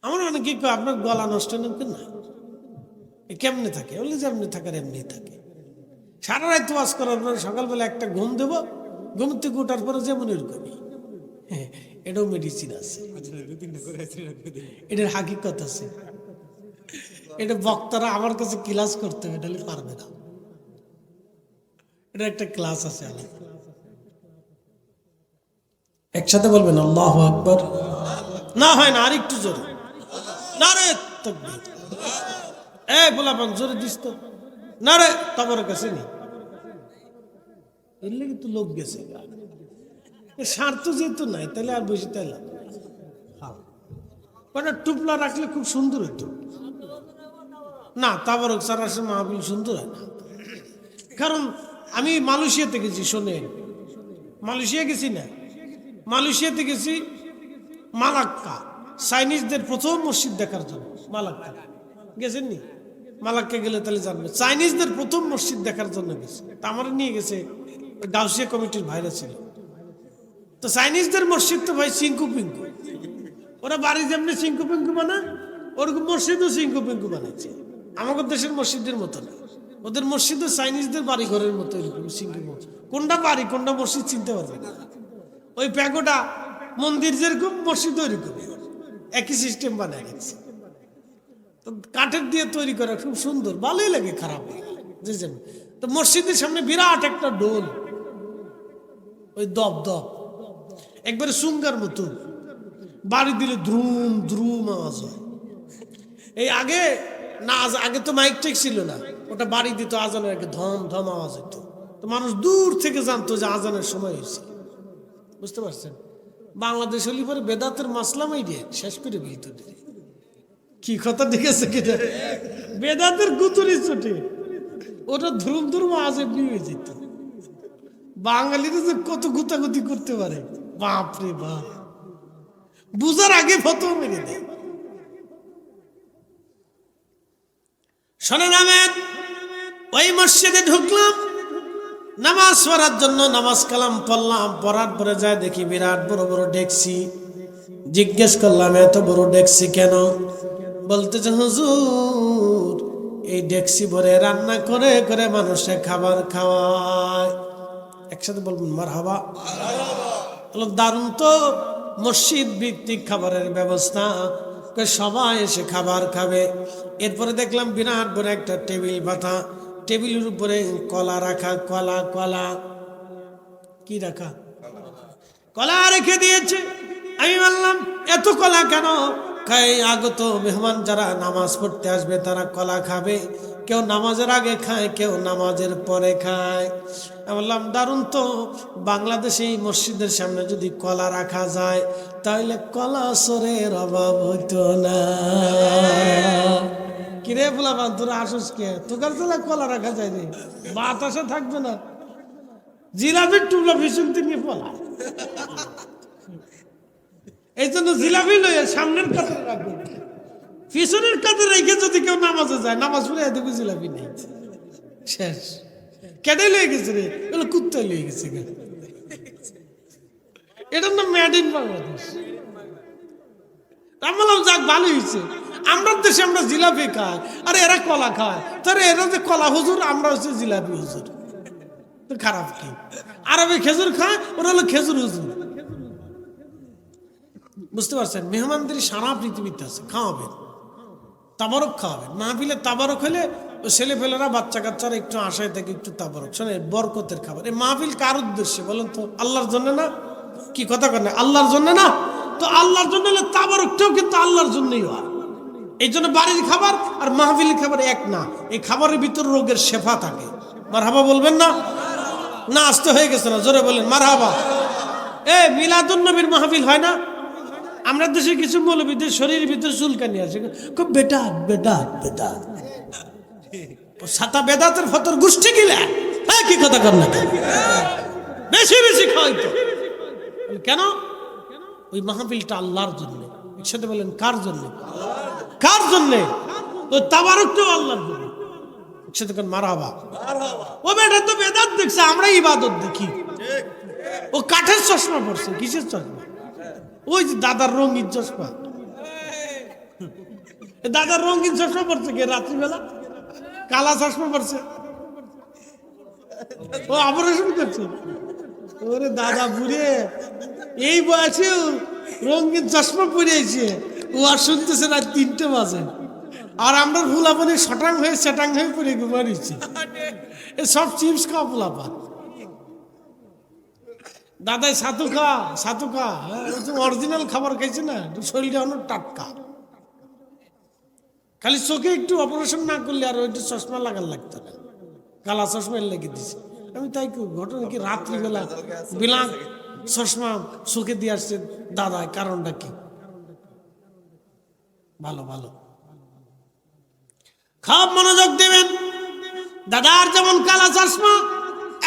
S1: আমার অনেকে কয় আপনার গলা নষ্ট না, কেমনে থাকে? বলে যেমনি থাকার এমনি থাকে। সারা রাত ওয়াজ করার পরে সকালবেলা একটা ঘুম দেবো, ঘুম থেকে ওঠার পরে যেমন এরকমই। এটাও মেডিসিন আছে, এটার হাকিকত আছে। এটা বক্তারা আমার কাছে ক্লাস করতে হবে, এটা পারবে না। এটা একটা ক্লাস আছে আলাদা। একসাথে বলবেন আল্লাহু আকবার। না হয় না, আর একটু জোরে নারে তাকবীর। এই পোলাপান জোরে দিস তো, নারে তোমার কাছে নেই, এর লেগে তো লোক গেছে। স্বার্থ যেহেতু নাই তাহলে আর বেশি তাই লাভ। কটা টুপলা রাখলে খুব সুন্দর হতো না, তাবারক সারাসে মাহফিল সুন্দর হয় না। কারণ আমি মালয়েশিয়াতে গেছি, শোনেন, মালয়েশিয়া গেছি না, মালয়েশিয়াতে গেছি মালাক্কা, চাইনিজদের প্রথম মসজিদ দেখার জন্য। মালাক্কা গেছেন নি? মালাক্কা গেলে তাহলে জানবে, চাইনিজদের প্রথম মসজিদ দেখার জন্য গেছে। তা আমার নিয়ে গেছে গাউসিয়া কমিটির ভাইরা ছিল। তো চাইনিজদের মসজিদ তো ভাই সিঙ্কু পিঙ্কু, ওরা বাড়ি যেমনি সিঙ্কু পিঙ্কু বানা, ওরকম মসজিদও সিঙ্কু পিঙ্কু বানাচ্ছে। আমাদের দেশের মসজিদের মতো না, ওদের মসজিদও চাইনিজদের বাড়ি ঘরের মতো এরকম সিঙ্কু। কোনটা বাড়ি কোনটা মসজিদ চিনতে পারবে না। ওই প্যাগোটা মন্দির যেরকম মসজিদ ওইরকম, একই সিস্টেম বানায় গেছে। তো কাঠের দিয়ে তৈরি করা, খুব সুন্দর, ভালোই লাগে, খারাপ যে যেমন। তো মসজিদের সামনে বিরাট একটা ডোল, ওই দপ দপ একবারে সুঙ্গার মতো, বাড়ি দিলে দ্রুম দ্রুম আওয়াজ হয়। এই আগে না, আগে তো মাইক টেক ছিল না, ওটা বাড়ি দিত আজানের আগে ধম ধম আওয়াজ হতো। তো মানুষ দূর থেকে জানতো যে আজানের সময় হয়েছে। বুঝতে পারছেন? বাংলাদেশ হলি পরে বেদাতের মাসলামাই দিয়ে শেষ করে ফেলত। কি কথা ঠিক আছে কি? বেদাতের গুতুরি ছুটে ওটা ধুম ধুম আওয়াজ এমনি হয়ে যেত। বাঙালিরা যে কত গুতাগুতি করতে পারে, বাপ রে বাপ, বুঝার আগে ফটো মেরে দেয়। শোনেন, আমি ওই মসজিদে ঢুকলাম নামাজ পড়ার জন্য, নামাজ কালাম পড়লাম, পড়ার পরে যায় দেখি বিরাট বড় বড় ডেকসি। জিজ্ঞেস করলাম এত বড় ডেকসি কেন? বলতেছে হুজুর এই ডেকসি ভরে রান্না করে করে মানুষে খাবার খাওয়ায়। একসাথে বলবেন মারহাবা। দারুণ তো, মসজিদ ভিত্তিক খাবারের ব্যবস্থা, সবাই এসে খাবার খাবে। এরপরে দেখলাম বিরাট বড় একটা টেবিল পাতা, টেবিলের উপরে কলা রাখা, কলা কলা কি রাখা, কলা রেখে দিয়েছে। আমি বললাম এত কলা কেন? আগত মেহমান যারা নামাজ পড়তে আসবে তারা কলা খাবে, কেউ নামাজের আগে খায়, কেউ নামাজের পরে খায়। আমি বললাম দারুণ তো, বাংলাদেশে এই মসজিদের সামনে যদি কলা রাখা যায় তাহলে কলা সরের অভাব হতো না। কিরে বলাবান তোরা আসস কে, তোকার তোলা কলা রাখা যায় রে, বাতাসে থাকবে না, জিলাপির টুকরা পিছনতে নিয়ে পলা। এই জন্য জিলাপি লইয়া সামনের কাতারে রাখবে, পিছনের কাতারে রেখে যদি কেউ নামাজে যায়, নামাজ পড়ে দেখবে জিলাপি নেই, শেষ। কেটে লয়ে গেছে রে, এগুলো কুত্তা লয়ে গেছে। এটার নাম মেড ইন বাংলাদেশ। আমি বললাম যাক ভালো হয়েছে, আমরা দেশে আমরা জিলাপি খাই আর এরা কলা খায়, তাহলে এরা যে কলা হুজুর, আমরা হচ্ছে জিলাপি হুজুর, তো খারাপ কি? আরবে খেজুর খায়, ওরা হলো খেজুর হুজুর। বুঝতে পারছেন? মেহমানদের সারা পৃথিবীতে আছে, খাওয়াবেন, তাবারক খাওয়াবেন। মাহফিলে তাবারক হলে ছেলেপেলেরা বাচ্চা কাচ্চারা একটু আশায় থাকে, একটু তাবারক শোনে, বরকতের খাবার। এই মাহফিল কার উদ্দেশ্যে বলেন তো? আল্লাহর জন্য না? কি কথা করেন? আল্লাহর জন্য না? তো আল্লাহর জন্য হলে তাবারকটাও কিন্তু আল্লাহর জন্যই হয়। এই জন্য বাড়ির খাবার আর মাহফিলের খাবার এক না, এই খাবারের ভিতর রোগের শেফা থাকে। মারহাবা বলবেন না? না আসতে হয়ে গেছে না, জোরে বলেন মারহাবা। মিলাদুন নবীর মাহফিল হয় না? আমরা দেশে কিছু মৌলবীদের শরীরের ভিতরে চুলকানি আছে, খুব বেদাত বেদাত বেদাত, সাতা বেদাতের ফতর গোষ্ঠী গিলা। হ্যাঁ কি কথা কর না, বেশি বেশি খাওয়াইতো কেন? ওই মাহফিলটা আল্লাহর জন্য। একসাথে বলেন কার জন্য? কার জন্য? ওই তাবারকটাও আল্লাহর জন্য। একসাথে কোন মারহাবা। ও বেটা তো বেদাত দেখছে, আমরা ইবাদত দেখি। ও কাঠের চশমা পড়ছে, কিসের চশমা? ওই যে দাদার রঙিন চশমা, দাদার রঙিন চশমা পড়ছে কে রাত্রিবেলা? কালা চশমা পড়ছে, ও অপারেশন করছে। ওরে দাদা বুড়ে এই বয়সে রঙিন চশমা পরিয়েছে, ও আর শুনতেছে না 3টে বাজে, আর আমরা ফুলাপানি শটাং হয়ে সেটাং হয়ে পড়ে ঘুমাইছি। সব চিপস খাওয়া ফুলাপা। দাদাই ছাতু খা, ছাতু খা, অরিজিনাল খাবার খাইছে না, শরীরটা অনেক টাটকা। খালি চোখে একটু অপারেশন না করলে আর ওইটা চশমা লাগার লাগতো না, কালা চশমা লেগে দিছে। আমি তাই ঘটনা কি রাত্রিবেলা বিলাক চশমা চোখে দিয়ে আসছে দাদা, কারণটা কি? ভালো ভালো খাপ মনোযোগ দেবেন। দাদার যেমন কালা চশমা,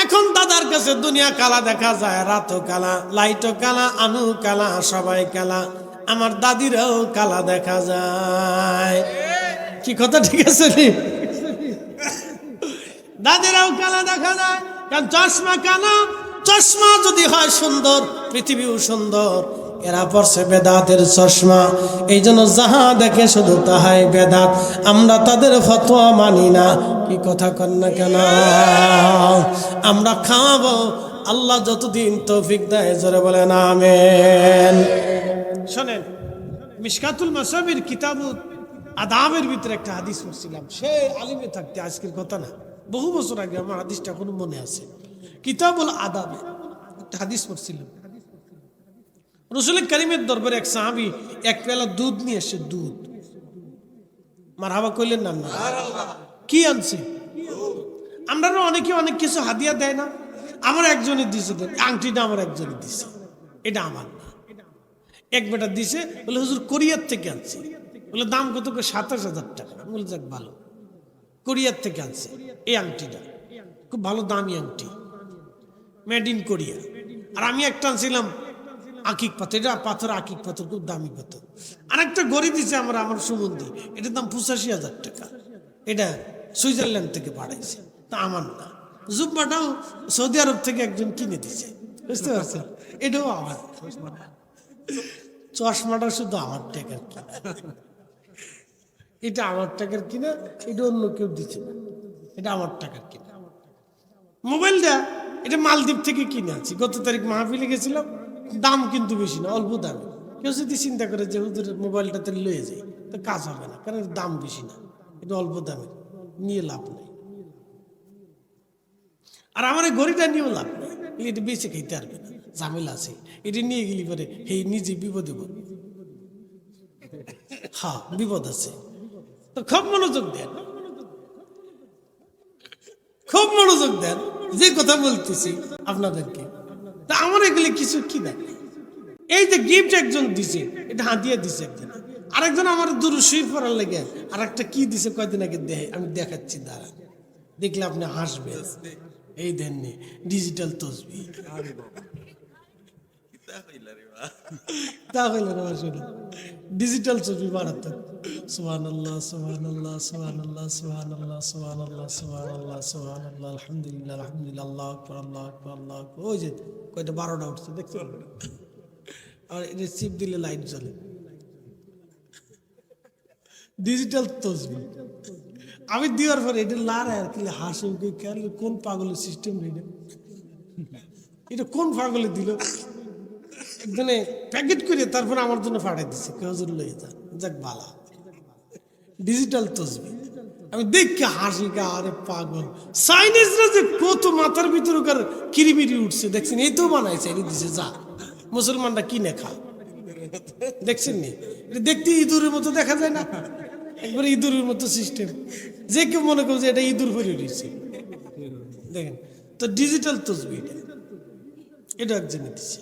S1: এখন দাদার কাছে দুনিয়া কালা দেখা যায়, রাতও কালা, লাইটও কালা, আনু কালা, সবাই কালা, আমার দাদিরাও কালা দেখা যায়। কি কথা ঠিক আছে? দাদিরাও কালা দেখা যায়, কারণ চশমা কালা। চশমা যদি হয় সুন্দর, পৃথিবীও সুন্দর। এরা পড়ছে বেদাতের চশমা, এই জন্য যাহা দেখে শুধু তাহাই বেদাত। আমরা তাদের ফতোয়া মানি না। কি কথা কন না কেন? আমরা খাওয়াবো, আল্লাহ যতদিন তৌফিক দেয়, জোরে বলেন আমিন। শোনেন, মিশকাতুল মাসাবির কিতাবুল আদাবের ভিতরে একটা হাদিস পড়ছিলাম, সে আলিমে থাকতে, আজকের কথা না, বহু বছর আগে, আমার হাদিসটা কোনো মনে আছে। কিতাবুল আদাবে একটা হাদিস পড়ছিলাম। রাসূল কারীমের দরবারে এক সাহাবী এক পেলা দুধ নিয়ে এসে, দুধ, মারহাবা কইলেন না? কি আনছে? আমরা অনেকে অনেক কিছু হাদিয়া দেয় না। আমার একজনে দিছে, আংটিটা আমার একজনে দিছে, এটা আমার না। এক বেটা দিছে, বলে হুজুর কোরিয়ার থেকে আনছে। বলে দাম কত? 27,000 টাকা। বলে যাক ভালো, কোরিয়ার থেকে আনছে এই আংটিটা, খুব ভালো দামি আংটি, মেড ইন কোরিয়া। আর আমি একটা আনছিলাম আকিক পাথর, এটা পাথর আকিক পাথর, খুব দামি পাথর। আর একটা গড়ি দিছে আমার সুগন্ধি, এটার দাম 85,000 টাকা, এটা সুইজারল্যান্ড থেকে পাঠাইছে, তা আমার না। জুব্বাটাও সৌদি আরব থেকে একজন কিনে দিছে, বুঝতে পারছেন? এটাও আমার। চশমাটা শুধু আমার টাকার কিনা, এটা আমার টাকার কিনা, এটা অন্য কেউ দিচ্ছে না, এটা আমার টাকার কিনা। মোবাইলটা এটা মালদ্বীপ থেকে কিনে আনছি, গত তারিখ মাহফিলে গেছিলাম, দাম কিন্তু বেশি না, অল্প দামে। কেউ যদি চিন্তা করে যে হুজুর মোবাইলটাতে লয়ে যায়, তো কাজ হবে না, কারণ দাম বেশি না, এটা অল্প দামে, নিয়ে লাভ নেই। আর আমার এই ঘড়িটা নিয়েও লাভ নেই, এটা বেঁচে খাইতে পারবে না, ঝামেলা আছে। এটা নিয়ে গেলি পরে এই নিজে বিপদে পড়বে। হ্যাঁ বিপদ আছে। তো খুব মনোযোগ দেন, খুব মনোযোগ দেন যে কথা বলতেছি আপনাদেরকে। তা আমার এগুলি কিছু কি দেখ, এই যে গিফট একজন দিছে, এটা হাতিয়ে দিছে একজন, আরেকজন আমার দুরূদ শরীফ পড়ার লেগে আর একটা কি দিছে কয়দিন আগে দেয়, আমি দেখাচ্ছি দাঁড়ান, দেখলে আপনি হাসবেন। এই দেননি ডিজিটাল তসবিহ, তাহলে ডিজিটাল তসবিহ বাড়াতে সুবহানাল্লাহ সুবহানাল্লাহ সুবহানাল্লাহ সুবহানাল্লাহ সুবহানাল্লাহ সুবহানাল্লাহ সুবহানাল্লাহ আলহামদুলিল্লাহ আলহামদুলিল্লাহ আল্লাহু আকবার আল্লাহু আকবার আল্লাহু আকবার। ওই যে কয়টা 12টা উঠছে দেখছেন, আর এটা চিপ দিলে লাইট জ্বলে। ডিজিটাল তসবিহ আমি দেওয়ার পরে এটা লার আর কি হাসি, কোন পাগলের সিস্টেম এটা, এটা কোন পাগলে দিল, একজনে প্যাকেট করে তারপর আমার জন্য পাঠাই দিচ্ছে, কেউ হুজুর লয়ে যা, যাক বালা ডিজিটাল তসবিহ। আমি দেখি হাসি গা, আরে পাগল চাইনিজরা যে কত মাথার ভিতরে কিরিমিরি উঠছে দেখছেন, এই তো বানাইছে, এই দিছে যা মুসলমানরা কিনে খা, দেখছেন নি? এটা দেখতে ইঁদুরের মতো দেখা যায় না, একবারে ইঁদুরের মতো সিস্টেম, যে কেউ মনে করছে এটা ইঁদুর পরে উঠেছে। দেখেন তো ডিজিটাল তসবিহ, এটা একজনে দিচ্ছে।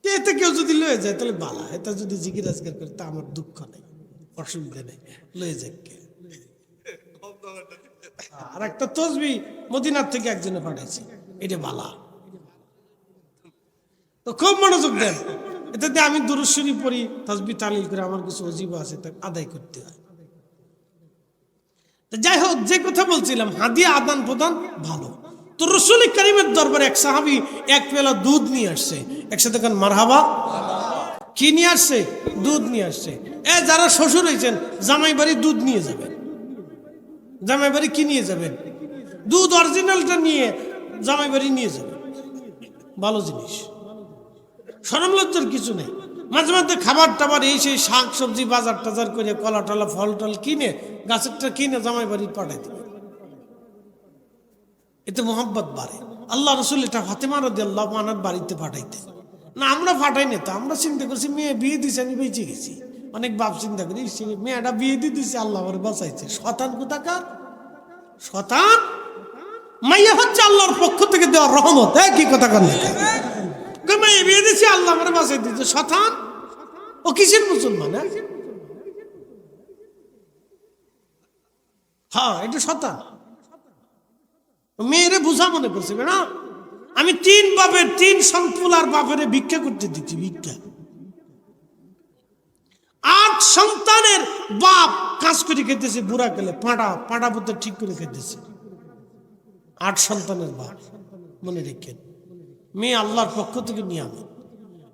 S1: এতে কেউ যদি লয়ে যায় তাহলে বালা, এটা যদি জিকির আজকার করে তা আমার দুঃখ নেই, অসুবিধা নেই, লয়ে যাক। আর একটা তসবিহ মদিনার থেকে একজনে পাঠাইছে, এটা বালা। তো খুব মনোযোগ দেন, এটাতে আমি দুরূদ শরীফ পড়ি, তাসবিহ তাহলিল করে আমার কিছু ওজিফা আছে তা আদায় করতে হয়। যাই হোক, যে কথা বলছিলাম হাদিয়া আদান প্রদান ভালো। তো রাসূল কারীমের দরবারে এক সাহাবী এক পেলা দুধ নিয়ে আসছে, একসাথে কান মারহাবা, কি নিয়ে আসছে? দুধ নিয়ে আসছে। যারা শ্বশুর হয়েছেন জামাই বাড়ি দুধ নিয়ে যাবেন, জামাই বাড়ি কি নিয়ে যাবেন? দুধ অরিজিনালটা নিয়ে জামাই বাড়ি নিয়ে যাবেন, ভালো জিনিস, শরম লজ্জার কিছু নেই। মাঝে মাঝে খাবার টাবার এই সেই শাক সবজি বাজার টাজার করে কলা টলা ফল টল কিনে গাছেরটা কিনে জামাই বাড়ি পাঠাই দেবে, এতে মোহাব্বত বাড়ে। আল্লাহ রসুল এটা ফাতেমা রাদিয়াল্লাহু আনহার বাড়িতে পাঠাইতে না, আমরা পাঠাই না, তো আমরা চিন্তা করছি মেয়ে বিয়ে দিছে আমি বেঁচে গেছি। অনেক বাপ চিন্তা করি মেয়েটা বিয়ে দিয়ে দিছে, আল্লাহ আমার বাঁচাইছে। শতান কোথাকার শতান, মাইয়া হচ্ছে আল্লাহর পক্ষ থেকে দেওয়া রহমত। কি কথা কান মেয়ে বিয়ে দিছে আল্লাহ আমার বাঁচাই দিচ্ছে, শতান ও কিসের মুসলমান? হ্যাঁ এটা শতান, মেয়েরে বুঝা মনে করছে না। আমি 3 বাপের 3 সন্তুলার বাপেরে ভিক্ষা করতে দিচ্ছি, ভিক্ষা। 8 সন্তানের বাপ কাজ করে খেতেছে, বুড়া গেলে পাঁটা পুত্র ঠিক করে খেতেছে। 8 সন্তানের বাপ, মনে রেখেন, মেয়ে আল্লাহর পক্ষ থেকে নিয়ামত।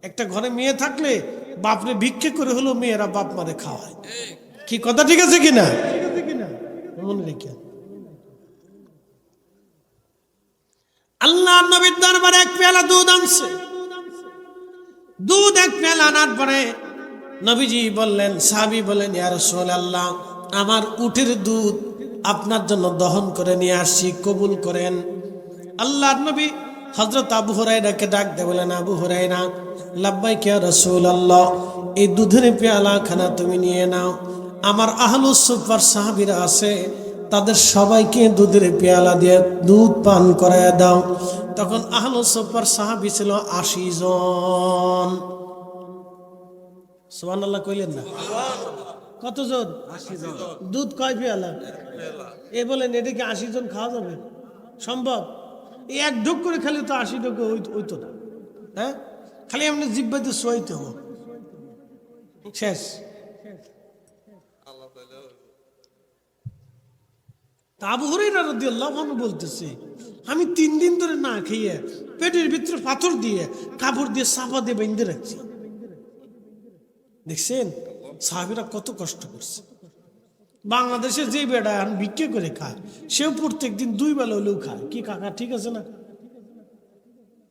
S1: একটা ঘরে মেয়ে থাকলে বাপরে ভিক্ষা করে হলো মেয়েরা বাপ মারে খাওয়ায়। কি কথা ঠিক আছে কিনা? মনে রেখেন। আল্লাহ নবীর দরবারে এক পেয়ালা দুধ আনছে, দুধ এক পেয়ালা আনার পরে নবীজি বললেন, সাহাবী বলেন, ইয়া রাসূলুল্লাহ আমার উটের দুধ আপনার জন্য দহন করে নিয়ে আসছি, কবুল করেন। আল্লাহর নবী হযরত আবু হুরায়রাকে ডাক দিয়ে বলেন, আবু হুরায়রা লাব্বাইক ইয়া রাসূলুল্লাহ, এই দুধের পেয়ালা খানা তুমি নিয়ে নাও। আমার আহলুস সুফার সাহাবীরা আছে, তাদের সবাইকে দুধের পেয়ালা দিয়ে দুধ পান করায় দাও। তখন আহলুস সুফার সাহাবী ছিল 80 জন। সুবহানাল্লাহ কইলেন না? কতজন? 80 জন। দুধ কয় পেয়ালা? এ বলেন এটা কি 80 জন খাওয়া যাবে? সম্ভব? এই এক ঢোক করে খালি তো 80 ঢোক হইতো না। হ্যাঁ, খালি এমনি জিহ্বাতে শোয়াইতে হবে, শেষ। আবু হুরায়রা রাদিয়াল্লাহু আনহু বলতেছে, আমি 3 দিন ধরে না খেয়ে পেটের ভিতরে পাথর দিয়ে কাপড় দিয়ে চাপা দিয়ে বেঁধে রাখছি। দেখছেন সাহাবীরা কত কষ্ট করছে। বাংলাদেশে যে বেড়া ভিক্ষা করে খায়, সেও প্রত্যেকদিন 2 বেলা হলেও খায়। কি কাকা ঠিক আছে না?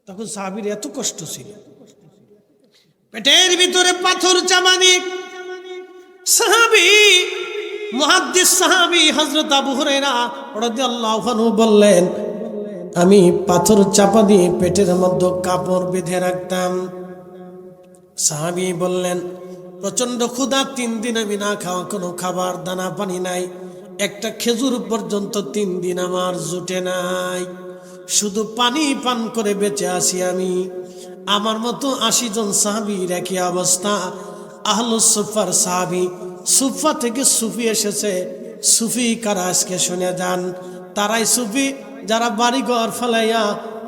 S1: তখন সাহাবীর এত কষ্ট ছিল, পেটের ভিতরে পাথর চাপা দিয়ে। সাহাবী মুহাদ্দিস সাহাবী হযরত আবু হুরায়রা রাদিয়াল্লাহু আনহু বললেন, আমি পাথর চাপা দিয়ে পেটের মধ্যে কাপড় বেঁধে রাখতাম। সাহাবী বললেন, প্রচন্ড ক্ষুধা, 3 দিন আমি না খাওয়া, কোনো খাবার দানা পানি নাই, একটা খেজুর পর্যন্ত 3 দিন আমার জুটে নাই, শুধু পানি পান করে বেঁচে আছি আমি। আমার মতো 80 জন সাহাবীর একই অবস্থা। আহলুস সুফার সাহাবী, সুফা থেকে সুফি এসেছে। সুফি কারা আজকে শুনে যান। তারাই সুফি যারা বাড়িঘর ফেলাইয়া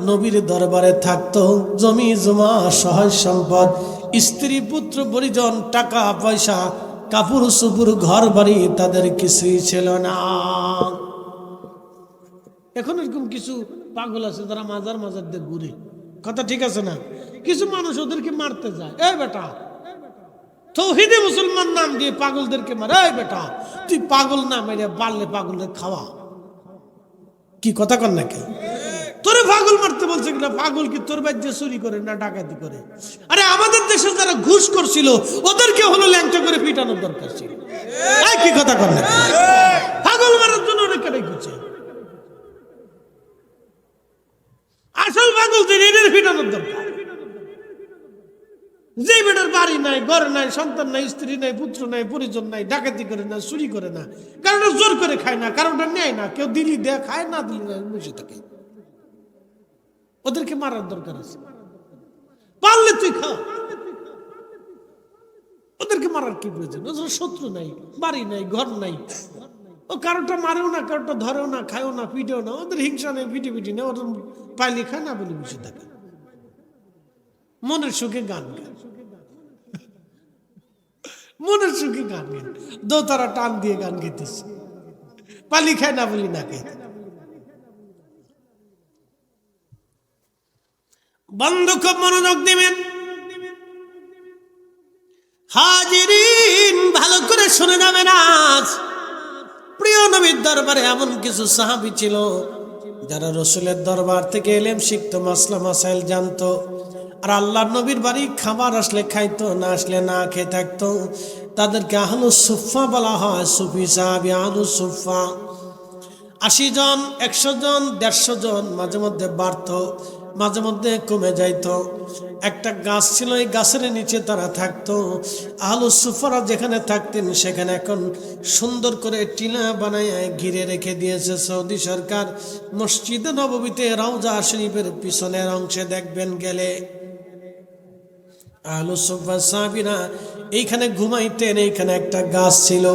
S1: নবীর দরবারে থাকতো, জমি জমা সহায় সম্পদ, স্ত্রী পুত্র পরিজন, টাকা পয়সা, কাপড় চুপুর, ঘর বাড়ি তাদের কিছুই ছিল না। এখন এরকম কিছু পাগল আছে যারা মাজার মাজার দিয়ে ঘুরে, কথা ঠিক আছে না? কিছু মানুষ ওদেরকে মারতে যায়, এই বেটা তৌহিদে মুসলমান নাম দিয়ে পাগলদেরকে মারে, এই বেটা তুই পাগল না মেরে পারলে পাগলদের খাওয়া। কি কথা কর নাকি? তোরে পাগল মারতে বলছে কিনা? পাগল কি তোর বাড়িতে চুরি করে না ডাকাতি করে? আরে আমাদের দেশে যারা ঘুষ করছিল ওদেরকে হলো ল্যাংটা করে পিটানোর দরকার ছিল। কি কথা কর নাকি? পাগল মারার জন্য অনেকে রেখেছে, আসল পাগল যে এদের পিটানোর দরকার। যে বেটার বাড়ি নাই, ঘর নাই, সন্তান নাই, স্ত্রী নাই, পুত্র নাই, পরিজন নাই, ডাকাতি করে না, চুরি করে না, কারণটা জোর করে খায় না, কারণটা নেয় না, কেউ দিলি দেয় খায়, না দিলি না বসে থাকে, ওদেরকে মারার দরকার আছে। পারলে তুই খা, ওদেরকে মারার কি প্রয়োজন? ওদের শত্রু নাই, বাড়ি নাই, ঘর নাই, ও কারোটা মারেও না, কারোটা ধরেও না, খায়ও না, পিটেও না, ওদের হিংসা নেই, পিটি পিটি নেই, ওদের পাইলে খায়, না বলে বসে থাকে, মনের সুখে গান গায়, মনের সুখে গান গান, দোতারা টান দিয়ে গান গাইতেছে, পালি খায় না বলি না খাই। বন্ধু খুব মনোযোগ দিবেন, হাজিরিন ভালো করে শুনে যাবেন। আজ প্রিয় নবীর দরবারে এমন কিছু সাহাবী ছিল যারা রসুলের দরবার থেকে এলেম শিখতো, মাসলা মাসাইল জানতো, আর আল্লাহর নবীর বাড়ি খাবার আসলে খাইতো, না আসলে না খেয়ে থাকতো। তাদেরকে আহলুস সুফা বলা হয়, সুফি সাহাবী আহলুস সুফা। 80 জন, 100 জন, 150 জন, মাঝে মধ্যে বাড়তো, মাঝে মধ্যে কমে যাইতো। একটা গাছ ছিল, এই গাছের নিচে তারা থাকতো। আহলুস সুফারা যেখানে থাকতেন সেখানে এখন সুন্দর করে টিলা বানায় ঘিরে রেখে দিয়েছে সৌদি সরকার। মসজিদে নববীতে রওজা শরীফের পিছনের অংশে দেখবেন গেলে আহলুস সুফা সাহাবীরা এইখানে ঘুমাইতেন। এইখানে একটা গাছ ছিল।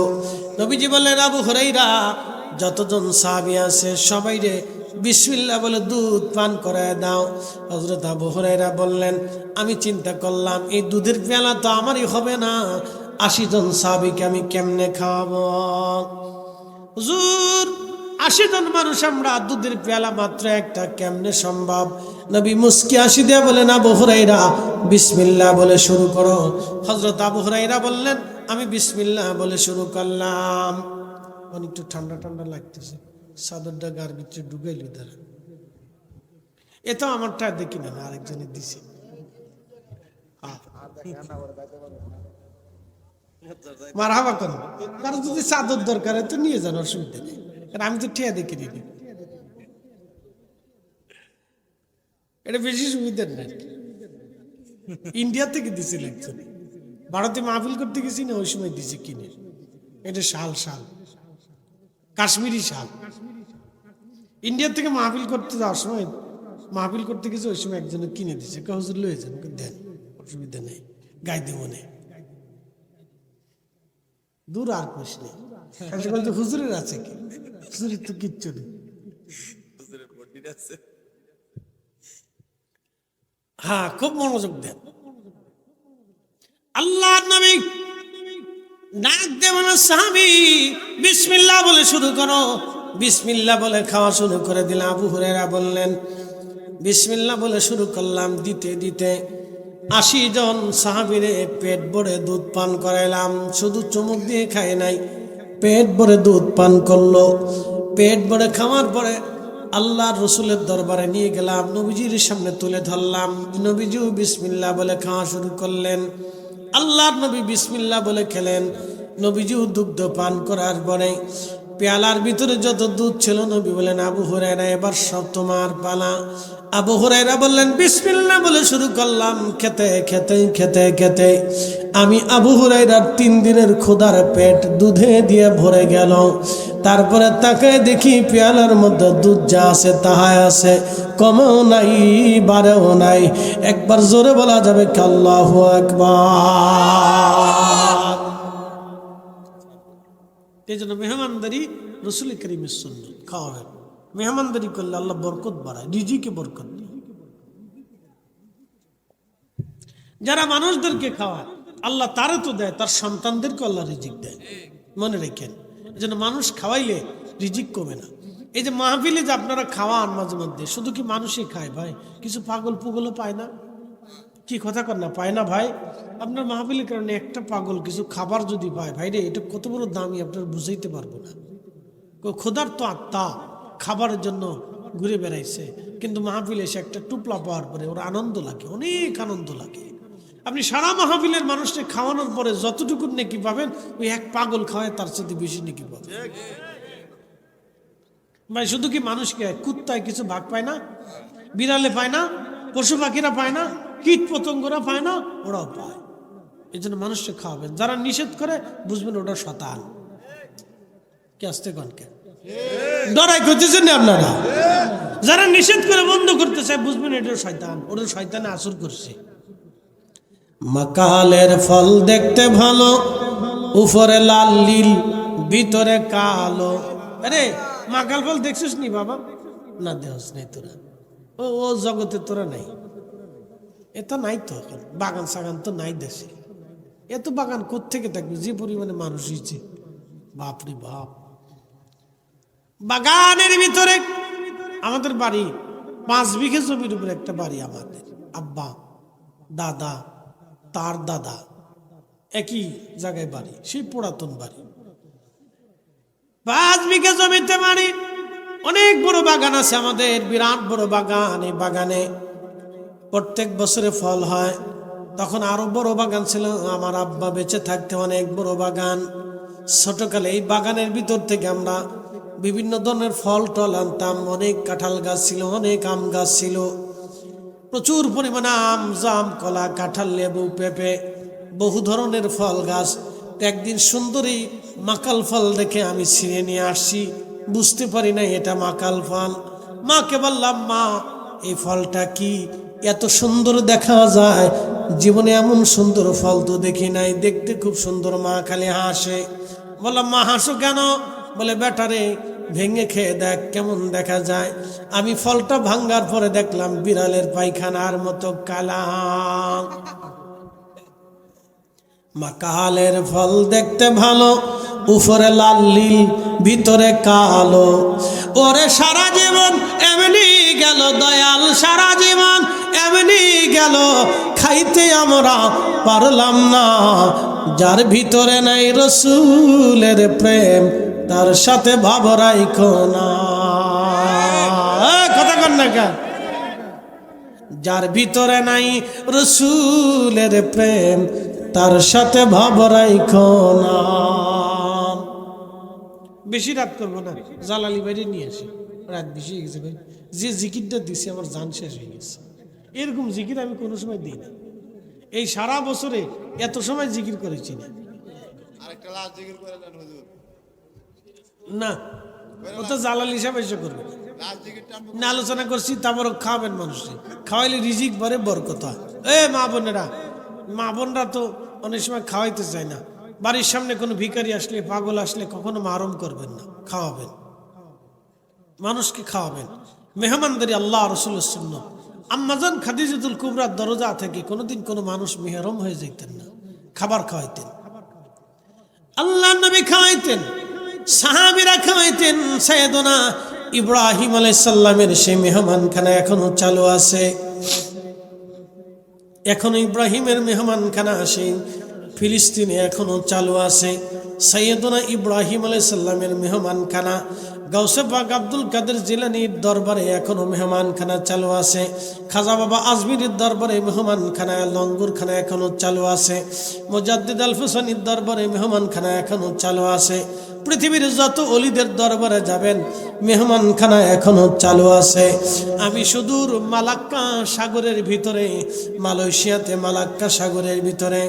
S1: নবীজি বললেন, আবু হুরায়রা, যতজন সাহাবী আছে সবাইরে বিসমিল্লাহ বলে দুধ পান করায় দাও। হযরত আবু হুরায়রা বললেন, আমি চিন্তা করলাম এই দুধের পেয়ালা তো আমারই হবে না, 80 জন সাহাবীকে আমি কেমনে খাওয়াবো? হুজুর, 80 জন মানুষ আমরা, দুধের পেয়ালা মাত্র একটা, কেমনে সম্ভব? নবী মুস্কি হাসি দিয়ে বলেন, আবু হুরায়রা বিসমিল্লাহ বলে শুরু করো। হযরত আবু হুরায়রা বললেন, আমি বিসমিল্লাহ বলে শুরু করলাম। অনেকটা ঠান্ডা ঠান্ডা লাগতেছে, চাদরটা গার ভিতরে ঢুকাইলি তারা। এটাও আমারটা দেখি না, আরেকজনের দিছে। মারহাবা করো, কারণ যদি চাদর দরকার হয় তো নিয়ে যান, অসুবিধা নেই, কারণ আমি তো ঠিয়া দেখে নিবি, এটা বেশি সুবিধার না। ইন্ডিয়া থেকে দিছিল একজন, ভারতে মাহফিল করতে গেছি না, ওই সময় দিছে কিনে। এটা শাল, শাল কাশ্মীরি শাল। ইন্ডিয়া থেকে মাহফিল করতে যাওয়ার সময়, মাহফিল করতে গেছে, ওই সময় একজনে কিনে দিছে, হুজুর লয়ে যান, দেন, অসুবিধা নেই, গাইতে মনে দূর আর কোশ নেই। হুজুরের আছে কি? হুজুরের তো কিচ্ছু নেই। হ্যাঁ, খুব মনোযোগ দেন। আল্লাহ নবী ডাক দিয়ে বলে, সাহাবী বিসমিল্লাহ বলে শুরু করো। বিসমিল্লাহ বলে খাওয়া শুরু করে দিলাম। আবু হুরায়রা বললেন, বিসমিল্লাহ বলে শুরু করলাম। দিতে দিতে 80 জন সাহাবীরে পেট ভরে দুধ পান করাইলাম। শুধু চুমুক দিয়ে খায় নাই, পেট ভরে দুধ পান করলো। পেট ভরে খাওয়ার পরে আল্লাহর রসুলের দরবারে নিয়ে গেলাম, নবীজির সামনে তুলে ধরলাম। নবীজিও বিসমিল্লাহ বলে খাওয়া শুরু করলেন। আল্লাহর নবী বিসমিল্লাহ বলে খেলেন। নবীজিও দুগ্ধ পান করার পরে পেয়ালার ভিতরে যত দুধ ছিল নবী বলেন আবু হুরায়রা এবার সব তোমার পালা। আবু হুরায়রা বললেন বিসমিল্লাহ বলে শুরু করলাম। খেতে খেতে খেতে খেতে আমি আবু হুরায়রার 3 দিনের ক্ষুধার পেট দুধে দিয়ে ভরে গেল। তারপরে তাকে দেখি পেয়ালার মধ্যে দুধ যা আছে তাহাই আছে, কমও নাই বাড়েও নাই। একবার জোরে বলা যাবে কি আল্লাহু আকবার। এই জন্য মেহমানদারি রাসূল করিমের সুন্নাত, খাওয়াবেন। মেহমানদারি করলে আল্লাহ বরকত বাড়ায়, রিজিকে বরকত দেয়। যারা মানুষদেরকে খাওয়ায় আল্লাহ তারে তো দেয়, তার সন্তানদেরকে আল্লাহ রিজিক দেয়, মনে রাখেন। এই জন্য মানুষ খাওয়াইলে রিজিক কমে না। এই যে মাহফিলে যে আপনারা খাওয়ান মাঝে মধ্যে, শুধু কি মানুষই খায় ভাই? কিছু পাগল পুগলও পায় না? কি কথা কর না, পায় না ভাই? আপনার মাহফিলের কারণে একটা পাগল কিছু খাবার যদি পায়, ভাই রে এটা কত বড় দামি আপনার বুঝাইতে পারবো না। খোদার তো আত্মা খাবারের জন্য ঘুরে বেড়াইছে, কিন্তু মাহফিলে এসে একটা টুপলা পাওয়ার পরে ওর আনন্দ লাগে, অনেক আনন্দ লাগে। আপনি সারা মাহফিলের মানুষকে খাওয়ানোর পরে যতটুকু নেকি পাবেন, ওই এক পাগল খাওয়ায় তার সাথে বেশি নেকি পাবেন ভাই। শুধু কি মানুষকে, কুত্তায় কিছু ভাগ পায় না? বিড়ালে পায় না? পশু পাখিরা পায় না? কীট পতঙ্গরা পায় না? ওরাও পায়। এই জন্য মানুষকে খাওয়াবেন। যারা নিষেধ করে বুঝবেন ওটা শয়তান। কে আসতে কনকে ডরাই করতেছেন না আপনারা? যারা নিষেধ করে বন্ধ করতে চায় বুঝবেন এটা শয়তান, ওটা শয়তানে আসর করছে। মাকালের ফল দেখতে ভালো, উপরে লাল নীল ভিতরে কালো। আরে মাকাল ফল দেখছিস নি বাবা? না দেহস নাই তোরা, ও জগতে তোরা নাই। এটা নাই তো, এখন বাগান সাগান তো নাই দেশে। এত বাগান কোত্থেকে থাকবে যে পরিমাণে মানুষ হয়েছে, বাপরে বাপ। বাগানের ভিতরে আমাদের বাড়ি, 5 বিঘে জমির উপরে একটা বাড়ি। আমাদের আব্বা দাদা তার দাদা একই জায়গায় বাড়ি, সেই পুরাতন বাড়ি। 5 বিঘে জমিতে বাড়ি, অনেক বড় বাগান আছে আমাদের, বিরাট বড় বাগান। এই বাগানে প্রত্যেক বছরে ফল হয়। তখন আরো বড় বাগান ছিল, আমার আব্বা বেঁচে থাকতে অনেক বড় বাগান। ছোটকালে এই বাগানের ভিতর থেকে আমরা বিভিন্ন ধরনের ফল টল আনতাম। অনেক কাঁঠাল গাছ ছিল, অনেক আম গাছ ছিল, প্রচুর পরিমাণে আম, জাম, কলা, কাঁঠাল, লেবু, পেঁপে, বহু ধরনের ফল গাছ। একদিন সুন্দরী মাকাল ফল দেখে আমি ছিঁড়ে নিয়ে আসছি, বুঝতে পারি না এটা মাকাল ফল। মাকে বললাম, মা এই ফলটা কি? এত সুন্দর দেখা যায়, জীবনে এমন সুন্দর ফল তো দেখি নাই, দেখতে খুব সুন্দর। মা খালি হাসে। বললাম, মা হাসো কেন? বলে, বেটারে ভেঙে খেয়ে দেখ কেমন দেখা যায়। আমি ফলটা ভাঙ্গার পরে দেখলাম বিড়ালের পায়খানার মতো কালা। মাকালের ফল দেখতে ভালো, উপরে লাল নীল ভিতরে কালো। ওরে সারা জীবন এমনি গেল দয়াল, সারা জীবন এমনি গেল, খাইতে আমরা পারলাম না। যার ভিতরে নাই রসুলের প্রেম, তার সাথে ভাব রাইখো না। কথা কন না কেন? যার ভিতরে নাই রসুলের প্রেম, তার সাথে ভাব রাইখো না। বেশি রাত করবো না, জালালি বাইরে নিয়ে আসি। রাত বেশি হয়ে গেছে ভাই, যে জিকিরটা দিছি আমার জান শেষ হয়ে গেছে। এরকম জিকির আমি কোনো সময় দিই না। এই সারা বছরে এত সময় জিকির করেছি না। না, ও তো জালালি হিসাবে এসে করবে না। আলোচনা করছি, তারপর খাওয়াবেন মানুষকে। খাওয়াইলে রিজিক বাড়ে, বরকত হয়। মা বোনেরা, মা বোনরা তো অনেক সময় খাওয়াইতে চায় না। বাড়ির সামনে কোনো ভিখারি আসলে, পাগল আসলে কখনো মারম করবেন না, খাওয়াবেন, মানুষকে খাওয়াবেন। মেহমানদারি আল্লাহ রসুলের সুন্নাত। আম্মাজান খাদিজাতুল কুবরার দরজা থেকে কোনোদিন কোনো মানুষ মেহরম হয়ে যেতেন না, খাবার খাওয়াইতেন। আল্লাহ নবী খাওয়াইতেন, সাহাবীরা খাওয়াইতেন। সাইয়েদনা ইব্রাহিম আলাইহিস সালামের সেই মেহমানখানা এখনো চালু আছে। এখনো ইব্রাহিমের মেহমানখানা সেই ফিলিস্তিনে এখনো চালু আছে। সৈয়দনা ইব্রাহিম আলাইহিস সালামের মেহমানখানা, গাউসে পাক আব্দুল কাদের জিলানীর দরবারে এখনো মেহমানখানা চালু আছে, খাজা বাবা আজমিরের দরবারে মেহমানখানা লঙ্গরখানা এখনো চালু আছে, মুজাদ্দিদ আল হুসাইনির দরবারে মেহমানখানা এখনো চালু আছে। পৃথিবীর যত অলিদের দরবারে যাবেন মেহমানখানা এখনো চালু আছে। আমি সুদূর মালাক্কা সাগরের ভিতরে, মালয়েশিয়াতে মালাক্কা সাগরের ভিতরে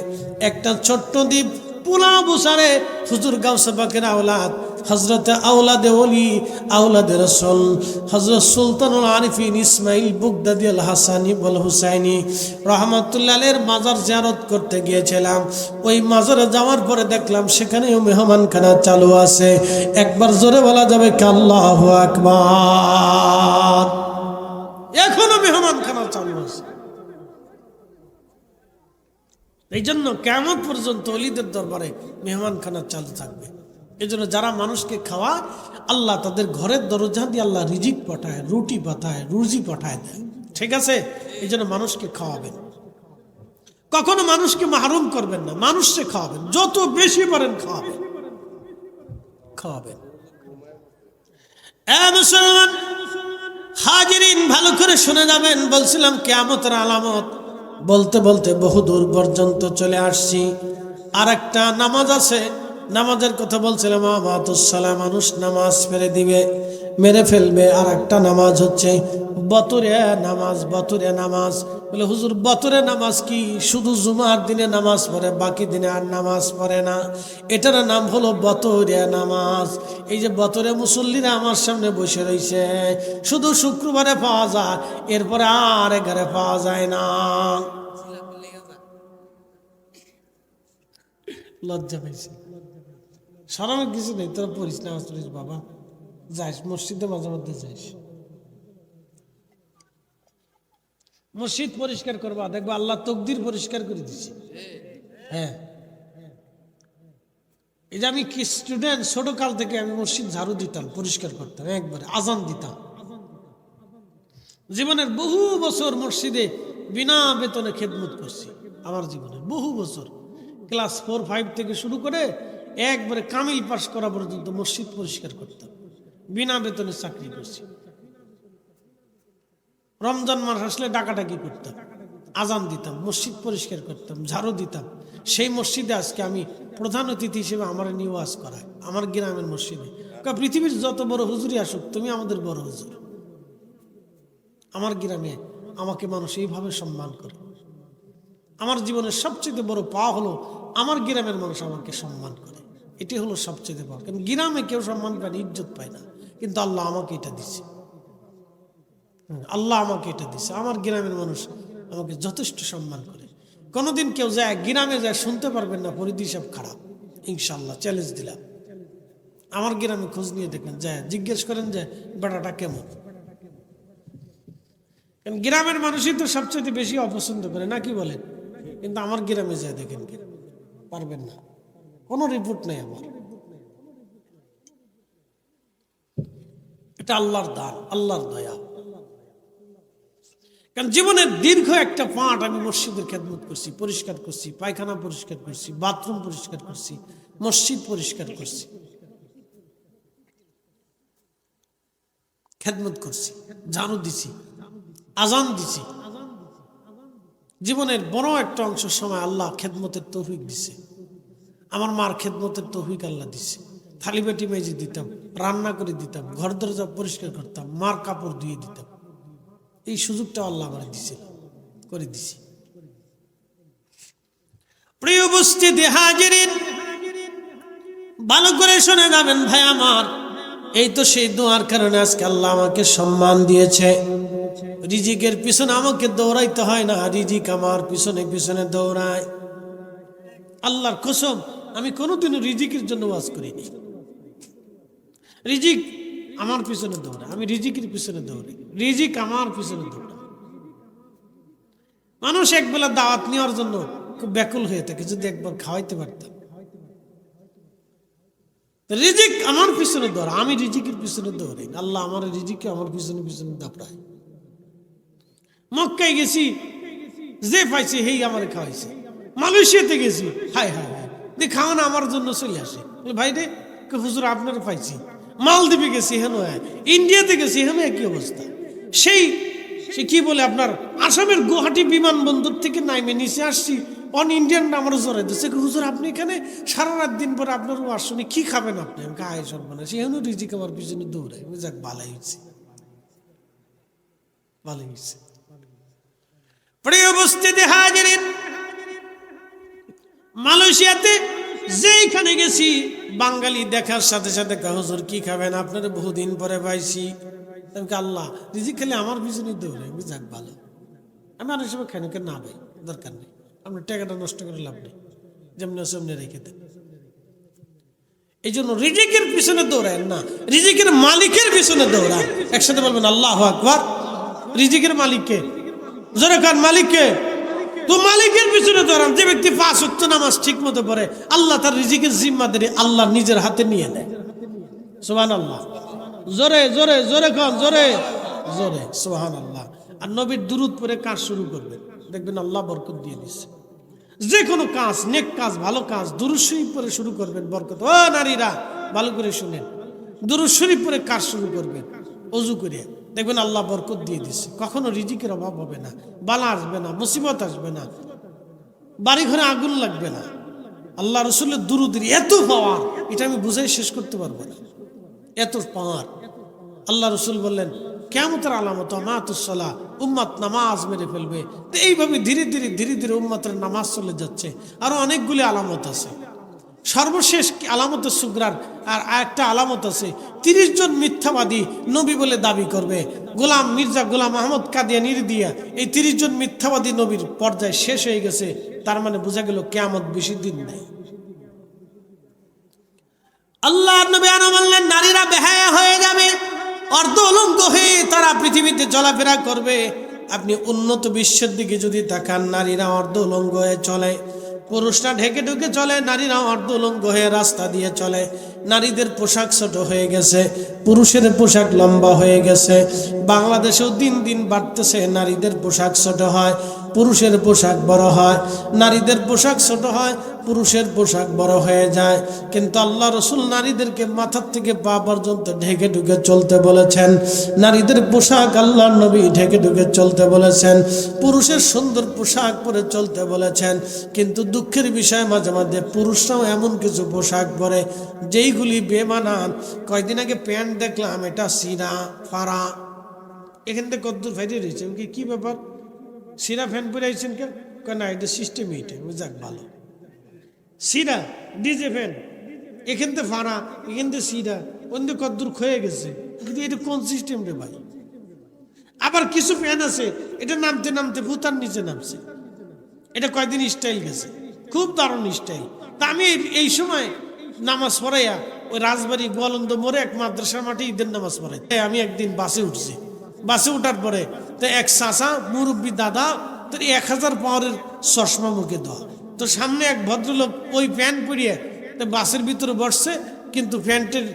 S1: একটা ছোট্ট দ্বীপ পুলা বুসারে হুজুর গাউসে পাকের আওলাদ হযরত আওলাদে ওলি আওলাদে রাসূল হযরত সুলতানুল আরিফিন ইসমাইল বুগদাদি আল হাসানি বল হুসাইনি রাহমাতুল্লাহ আলাইহির মাজার জিয়ারত করতে গিয়েছিলাম। ওই মাজারে যাওয়ার পরে দেখলাম সেখানেও মেহমানখানা চালু আছে। একবার জোরে বলা যাবে কি আল্লাহু আকবার? এখনো মেহমানখানা চালু আছে। এই জন্য কিয়ামত পর্যন্ত ওলিদের দরবারে মেহমানখানা চালু থাকবে। এই জন্য যারা মানুষকে খাওয়ায় আল্লাহ তাদের ঘরের দরজা দিয়ে আল্লাহ রিজিক পাঠায়, রুটি পাঠায়, রুজি পাঠায় দেয়। ঠিক আছে? এই জন্য মানুষকে খাওয়াবেন, কখনো মানুষকে মাহরুম করবেন না, মানুষকে খাওয়াবেন, যত বেশি পারেন খাওয়াবেন খাওয়াবেন। মুসলমান হাজিরিন, ভালো করে শুনে যাবেন। বলছিলাম কিয়ামতের আলামত বলতে বলতে বহুদূর পর্যন্ত চলে আসছি। আর একটা নামাজ আছে, নামাজের কথা বলছিলাম। আমাতুসসালাম, মানুষ নামাজ মেরে ফেলবে। আর একটা নামাজ হচ্ছে বতরে নামাজ। বতরে নামাজ বলে হুজুর বতরে নামাজ কি? শুধু জুমার দিনে নামাজ পড়ে, বাকি দিনে আর নামাজ পড়ে না। এটার নাম হলো বতরে নামাজ। এই যে বতরে মুসল্লিরা আমার সামনে বসে রয়েছে, শুধু শুক্রবারে পাওয়া যায়, এরপরে আর এগারে পাওয়া যায় না। লজ্জা পাইছে, শরমের কিছু নেই। তোরা পড়িস নামাজ পড়িস বাবা, যাইস মসজিদে মাঝে মধ্যে যাইস, মসজিদ পরিষ্কার করবা, দেখবা আল্লাহ তকদির পরিষ্কার করে দিছে। হ্যাঁ, এই যে আমি কি স্টুডেন্ট, ছোট কাল থেকে আমি মসজিদ ঝাড়ু দিতাম, পরিষ্কার করতাম, একবারে আজান দিতাম। জীবনের বহু বছর মসজিদে বিনা বেতনে খেদমত করছি। আমার জীবনের বহু বছর, ক্লাস 4-5 থেকে শুরু করে একবারে কামিল পাস করা পর্যন্ত মসজিদ পরিষ্কার করতাম, বিনা বেতনে চাকরি করছি। রমজান মাস আসলে ডাকাডাকি করতাম, আজান দিতাম, মসজিদ পরিষ্কার করতাম, ঝাড়ু দিতাম। সেই মসজিদে আজকে আমি প্রধান অতিথি হিসেবে আমার নিয়ে ওয়াজ করায়, আমার গ্রামের মসজিদে। পৃথিবীর যত বড় হুজুরই আসুক, তুমি আমাদের বড় হুজুর। আমার গ্রামে আমাকে মানুষ এইভাবে সম্মান করে। আমার জীবনের সবচেয়ে বড় পাওয়া হলো আমার গ্রামের মানুষ আমাকে সম্মান করে। এটি হলো সবচেয়ে বড়। কারণ গ্রামে কেউ সম্মান পায় না, ইজ্জত পায় না, কিন্তু আল্লাহ আমাকে এটা দিছে। আল্লাহ আমাকে এটা দিছে। আমার গ্রামের মানুষ আমাকে যথেষ্ট সম্মান করে। কোনোদিন কেউ যায় গ্রামে যায় শুনতে পারবেন না পরিধি সব খারাপ। ইনশাল্লাহ চ্যালেঞ্জ দিলাম, আমার গ্রামে খোঁজ নিয়ে দেখেন, যায় জিজ্ঞেস করেন যে বেটাটা কেমন। কারণ গ্রামের মানুষই তো সবচেয়ে বেশি অপছন্দ করে না, কি বলেন? কিন্তু আমার গ্রামে যায় দেখেন, পারবেন না, কোনো রিপোর্ট নেই আমার। এটা আল্লাহর দান, আল্লাহর দয়া। কারণ জীবনের দীর্ঘ একটা পাঠ আমি মসজিদের খেদমত করছি, পরিষ্কার করছি, পায়খানা পরিষ্কার করছি, বাথরুম পরিষ্কার করছি, মসজিদ পরিষ্কার করছি, খেদমত করছি, ঝাড়ু দিছি, আজান দিছি। জীবনের বড় একটা অংশ সময় আল্লাহ খেদমতের তৌফিক দিছে। আমার মার খেদমতের তৌফিক আল্লাহ দিছে। থালি বাটি মেজে দিতাম, রান্না করে দিতাম, ঘর দরজা পরিষ্কার করতাম, মার কাপড় ধুয়ে দিতাম। এই সুযোগটা আল্লাহ আমার দিছে, করে দিছি। প্রিয় উপস্থিতি হাজিরিন, ভালো করে শুনে যাবেন ভাই আমার। এই তো সেই দোয়ার কারণে আজকে আল্লাহ আমাকে সম্মান দিয়েছে। রিজিকের পিছনে আমাকে দৌড়াইতে হয় না, রিজিক আমার পিছনে পিছনে দৌড়ায়। আল্লাহর কসম, আমি কোনোদিনও রিজিকের জন্য ওয়াজ করিনি। রিজিক আমার পিছনে দৌড়ায়, আমি রিজিকের পিছনে দৌড়াই, রিজিক আমার পিছনে দৌড়ায়। মানুষ একবেলা দাওয়াত নেওয়ার জন্য খুব ব্যাকুল হয়ে থাকে, যদি একবার খাওয়াইতে পারতাম। রিজিক আমার পিছনে দৌড়ায়, আমি রিজিকের পিছনে দৌড়াই। আল্লাহ আমার রিজিককে আমার পিছনে পিছনে দাপড়ায়। মক্কায় গেছি, যে পাইছে হেই আমার খাওয়াইছে। মালয়েশিয়াতে গেছি, হায় হায় হায়, খাওয়ানো আমার জন্য চলে আসে। ভাই রে, হুজুর আপনার পাইছি, মালদ্বীপে গেছি হেন, ইন্ডিয়াতে গেছি হেন, একই অবস্থা। সে কি বলে আপনার আসামের গুয়াহাটি বিমানবন্দর থেকে নাইমে নিচে আসছি, অন ইন্ডিয়ান আমারও জড়াই দিচ্ছে, হুজুর আপনি এখানে সারা রাত দিন পরে আপনার আসনে কি খাবেন আপনি? আমি আয় সর্বনা, সে হেন রিজিক আমার পিছনে দৌড়াই। যাক ভালোই হয়েছে, ভালোই হয়েছে। প্রিয় উপস্থিতি হাজিরিন, মালয়েশিয়াতে যেইখানে গেছি বাঙালি দেখার সাথে সাথে হুজুর কি খাবেন? আপনারা বহুদিন পরে পাইছি। আল্লাহ রিজিক খেলে আমার পিছনে দৌড়ে, যাক ভালো। আমি অনেক সময় খাই না ভাই, দরকার নেই, আপনার টাকাটা নষ্ট করে লাভ নেই, যেমনি আছে অমনি রেখে দেন। এই জন্য রিজিকের পিছনে দৌড়ায় না, রিজিকের মালিকের পিছনে দৌড়ায়। একসাথে বলবেন আল্লাহু আকবার। রিজিকের মালিককে জোরে কান, মালিককে। তো মালিকের পিছনে দৌড়ান। যে ব্যক্তি 5 ওয়াক্ত নামাজ ঠিক মতো পড়ে, আল্লাহ তার রিজিকের জিম্মাদারি আল্লাহ নিজের হাতে নিয়ে নেয়। সুবহানাল্লাহ। জোরে জোরে জোরে কান, জোরে জোরে সুবহানাল্লাহ। আর নবীর দুরূদ পড়ে কাজ শুরু করবেন, দেখবেন আল্লাহ বরকত দিয়ে দিচ্ছে। যে কোনো কাজ, নেক কাজ, ভালো কাজ দুরূদ শরীফ পড়ে শুরু করবেন, বরকত। ও নারীরা ভালো করে শুনেন, দুরূদ শরীফ পড়ে কাজ শুরু করবেন ওযু করে, দেখবেন আল্লাহ বরকত দিয়ে দিচ্ছে। কখনো রিজিকের অভাব হবে না, বালা আসবে না, মুসিবত আসবে না, বাড়ি ঘরে আগুন লাগবে না। আল্লাহ রসুলের দুরূদের এত পাওয়ার, এটা আমি বুঝাই শেষ করতে পারবো না, এত পাওয়ার। আল্লাহ রসুল বললেন কিয়ামতের আলামত মাতুসসালাহ, উম্মত নামাজ মেরে ফেলবে। তো এইভাবে ধীরে ধীরে ধীরে ধীরে উম্মতের নামাজ চলে যাচ্ছে। আরো অনেকগুলি আলামত আছে। সর্বশেষ আলামত সুগরার আর একটা আলামত আছে, 30 জন মিথ্যাবাদী নবী বলে দাবি করবে। গোলাম মির্জা গোলাম আহমদ কাদিয়ানির দিয়া এই 30 জন মিথ্যাবাদী নবীর পর্যায়ে শেষ হয়ে গেছে। তার মানে বোঝা গেল কিয়ামত বেশি দিন নেই। আল্লাহ নবী আরো বললেন নারীরা বেহায়া হয়ে যাবে, অর্ধ উলঙ্গ হয়ে তারা পৃথিবীতে চলাফেরা করবে। আপনি উন্নত বিশ্বের দিকে যদি তাকান, নারীরা অর্ধ উলঙ্গ হয়ে চলে, পুরুষরা ঢেকে ঢুকে চলে, নারীরা অর্ধ উলঙ্গ হয়ে রাস্তা দিয়ে চলে। নারীদের পোশাক ছোট হয়ে গেছে, পুরুষের পোশাক লম্বা হয়ে গেছে। বাংলাদেশেও দিন দিন বাড়তেছে, নারীদের পোশাক ছোট হয়, পুরুষের পোশাক বড় হয়। নারীদের পোশাক ছোট হয়, পুরুষের পোশাক বড় হয়ে যায়। কিন্তু আল্লাহ রসুল নারীদেরকে মাথার থেকে পা পর্যন্ত ঢেকে ঢুকে চলতে বলেছেন। নারীদের পোশাক আল্লাহ নবী ঢেকে ঢুকে চলতে বলেছেন, পুরুষের সুন্দর পোশাক পরে চলতে বলেছেন। কিন্তু দুঃখের বিষয় মাঝে মাঝে পুরুষরাও এমন কিছু পোশাক পরে যেইগুলি বেমানান। কয়দিন আগে প্যান্ট দেখলাম, এটা সিরা ফারা, এখান থেকে কদ্দুর ফাইটে রয়েছে। কি ব্যাপার, সিরা ফ্যান পরে আইছেন কেন? না, এটা সিস্টেম, এইটা যাক ভালো। সিরা ডিজে ফ্যান, এখান থেকে ফাড়া, এখান থেকে সিরা, অন্য কদ্দুর ক্ষয়ে গেছে। কিন্তু এটা কোন সিস্টেম রে ভাই? আবার কিছু ফ্যান আছে, এটা নামতে নামতে ফুতার নিচে নামছে। এটা কয়দিন স্টাইল গেছে, খুব দারুণ স্টাইল। তা আমি এই সময় নামাজ পড়াইয়া ওই রাজবাড়ি গোয়ালন্দ মোড়ে এক মাদ্রাসার মাঠে ঈদের নামাজ পড়াই। আমি একদিন বাসে উঠছি, বাসে উঠার পরে তো এক চাচা মুরব্বী দাদা, তো 1000 পাওয়ারের চশমা মুখে দেওয়া। তো সামনে এক ভদ্রলোক ওই প্যান্ট পরিয়ে তো বাসের ভিতরে বসছে, কিন্তু প্যান্টের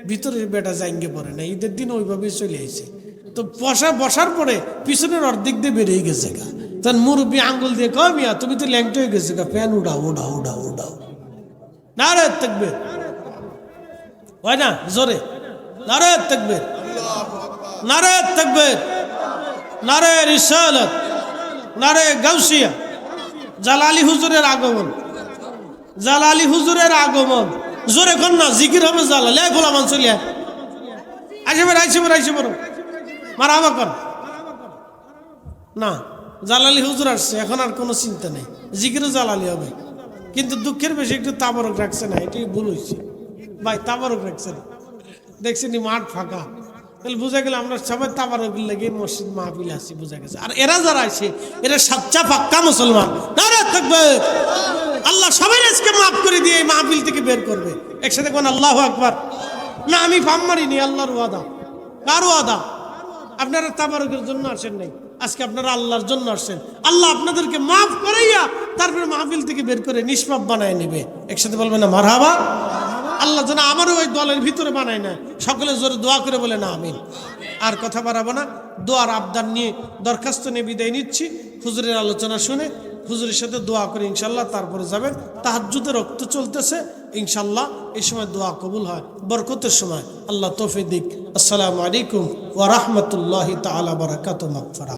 S1: ভিতরে বেটা জাঙ্গে পড়ে না। ঈদের দিন ওইভাবেই চলে আসছে। তো বসার পরে পিছনের অর্ধেক দিয়ে বেরিয়ে গেছে গা। তখন মুরব্বী আঙ্গুল দিয়ে কয়, মিয়া তুমি তো ল্যাংটা হয়ে গেছে গা, প্যান উঠাও উঠাও উঠাও উঠাও। নারে তাকবীর, হয় না জোরে, নারে তাকবীর, নারে তাকবীর, নারে রিসালাত, নারে গাউসিয়া। জালালি হুজুরের আগমন, জালালি হুজুরের আগমন। জোরে কর না, জিকির হবে জালালি। গোলামান চলিয়া আইসে বড়, আইসে বড়, আইসে বড়, মারহাবা কর না। জালালি হুজুর আসছে, এখন আর কোনো চিন্তা নেই, জিকিরও জালালি হবে। কিন্তু দুঃখের বেশি একটু তাবারক রাখছে না, এটাই ভুল হয়েছে ভাই। তাবারক রাখছে না, দেখছেন মাঠ ফাঁকা, তাহলে বোঝা গেল আমরা সবাই তাবারক লেগে মসজিদ মাহফিল আসি, বোঝা গেছে। আর এরা যারা আছে এরা সাচ্চা পাক্কা মুসলমান। নারে তাকবীর। আল্লাহ সবাই আজকে মাফ করে দিয়ে এই মাহফিল থেকে বের করবে। একসাথে কোন আল্লাহু আকবার। না আমি ফাম মারিনি, আল্লাহর ওয়াদা। কার ওয়াদা? আপনারা তাবারকের জন্য আসেন নাই, আজকে আপনারা আল্লাহর জন্য আসছেন। আল্লাহ আপনাদেরকে মাফ করাইয়া তারপরে মাহফিল থেকে বের করে নিষ্পাপ বানায় নেবে। একসাথে বলবেন না মারহাবা। আল্লাহ যেন আমারও ওই দলের ভিতরে বানায় না। সকলে জোরে দোয়া করে বলে না আমিন। আর কথা বাড়াবো না, দোয়ার আবদার নিয়ে দরখাস্ত নিয়ে বিদায় নিচ্ছি। হুজুরের আলোচনা শুনে হুজুরের সাথে দোয়া করে ইনশাল্লাহ তারপরে যাবেন। তাহাজ্জুদের রক্ত চলতেছে, ইনশাল্লাহ এই সময় দোয়া কবুল হয়, বরকতের সময়। আল্লাহ তৌফিক দিক। আসসালামু আলাইকুম ওয়া রাহমাতুল্লাহি তাআলা বারাকাতুহু। মাগফিরাত।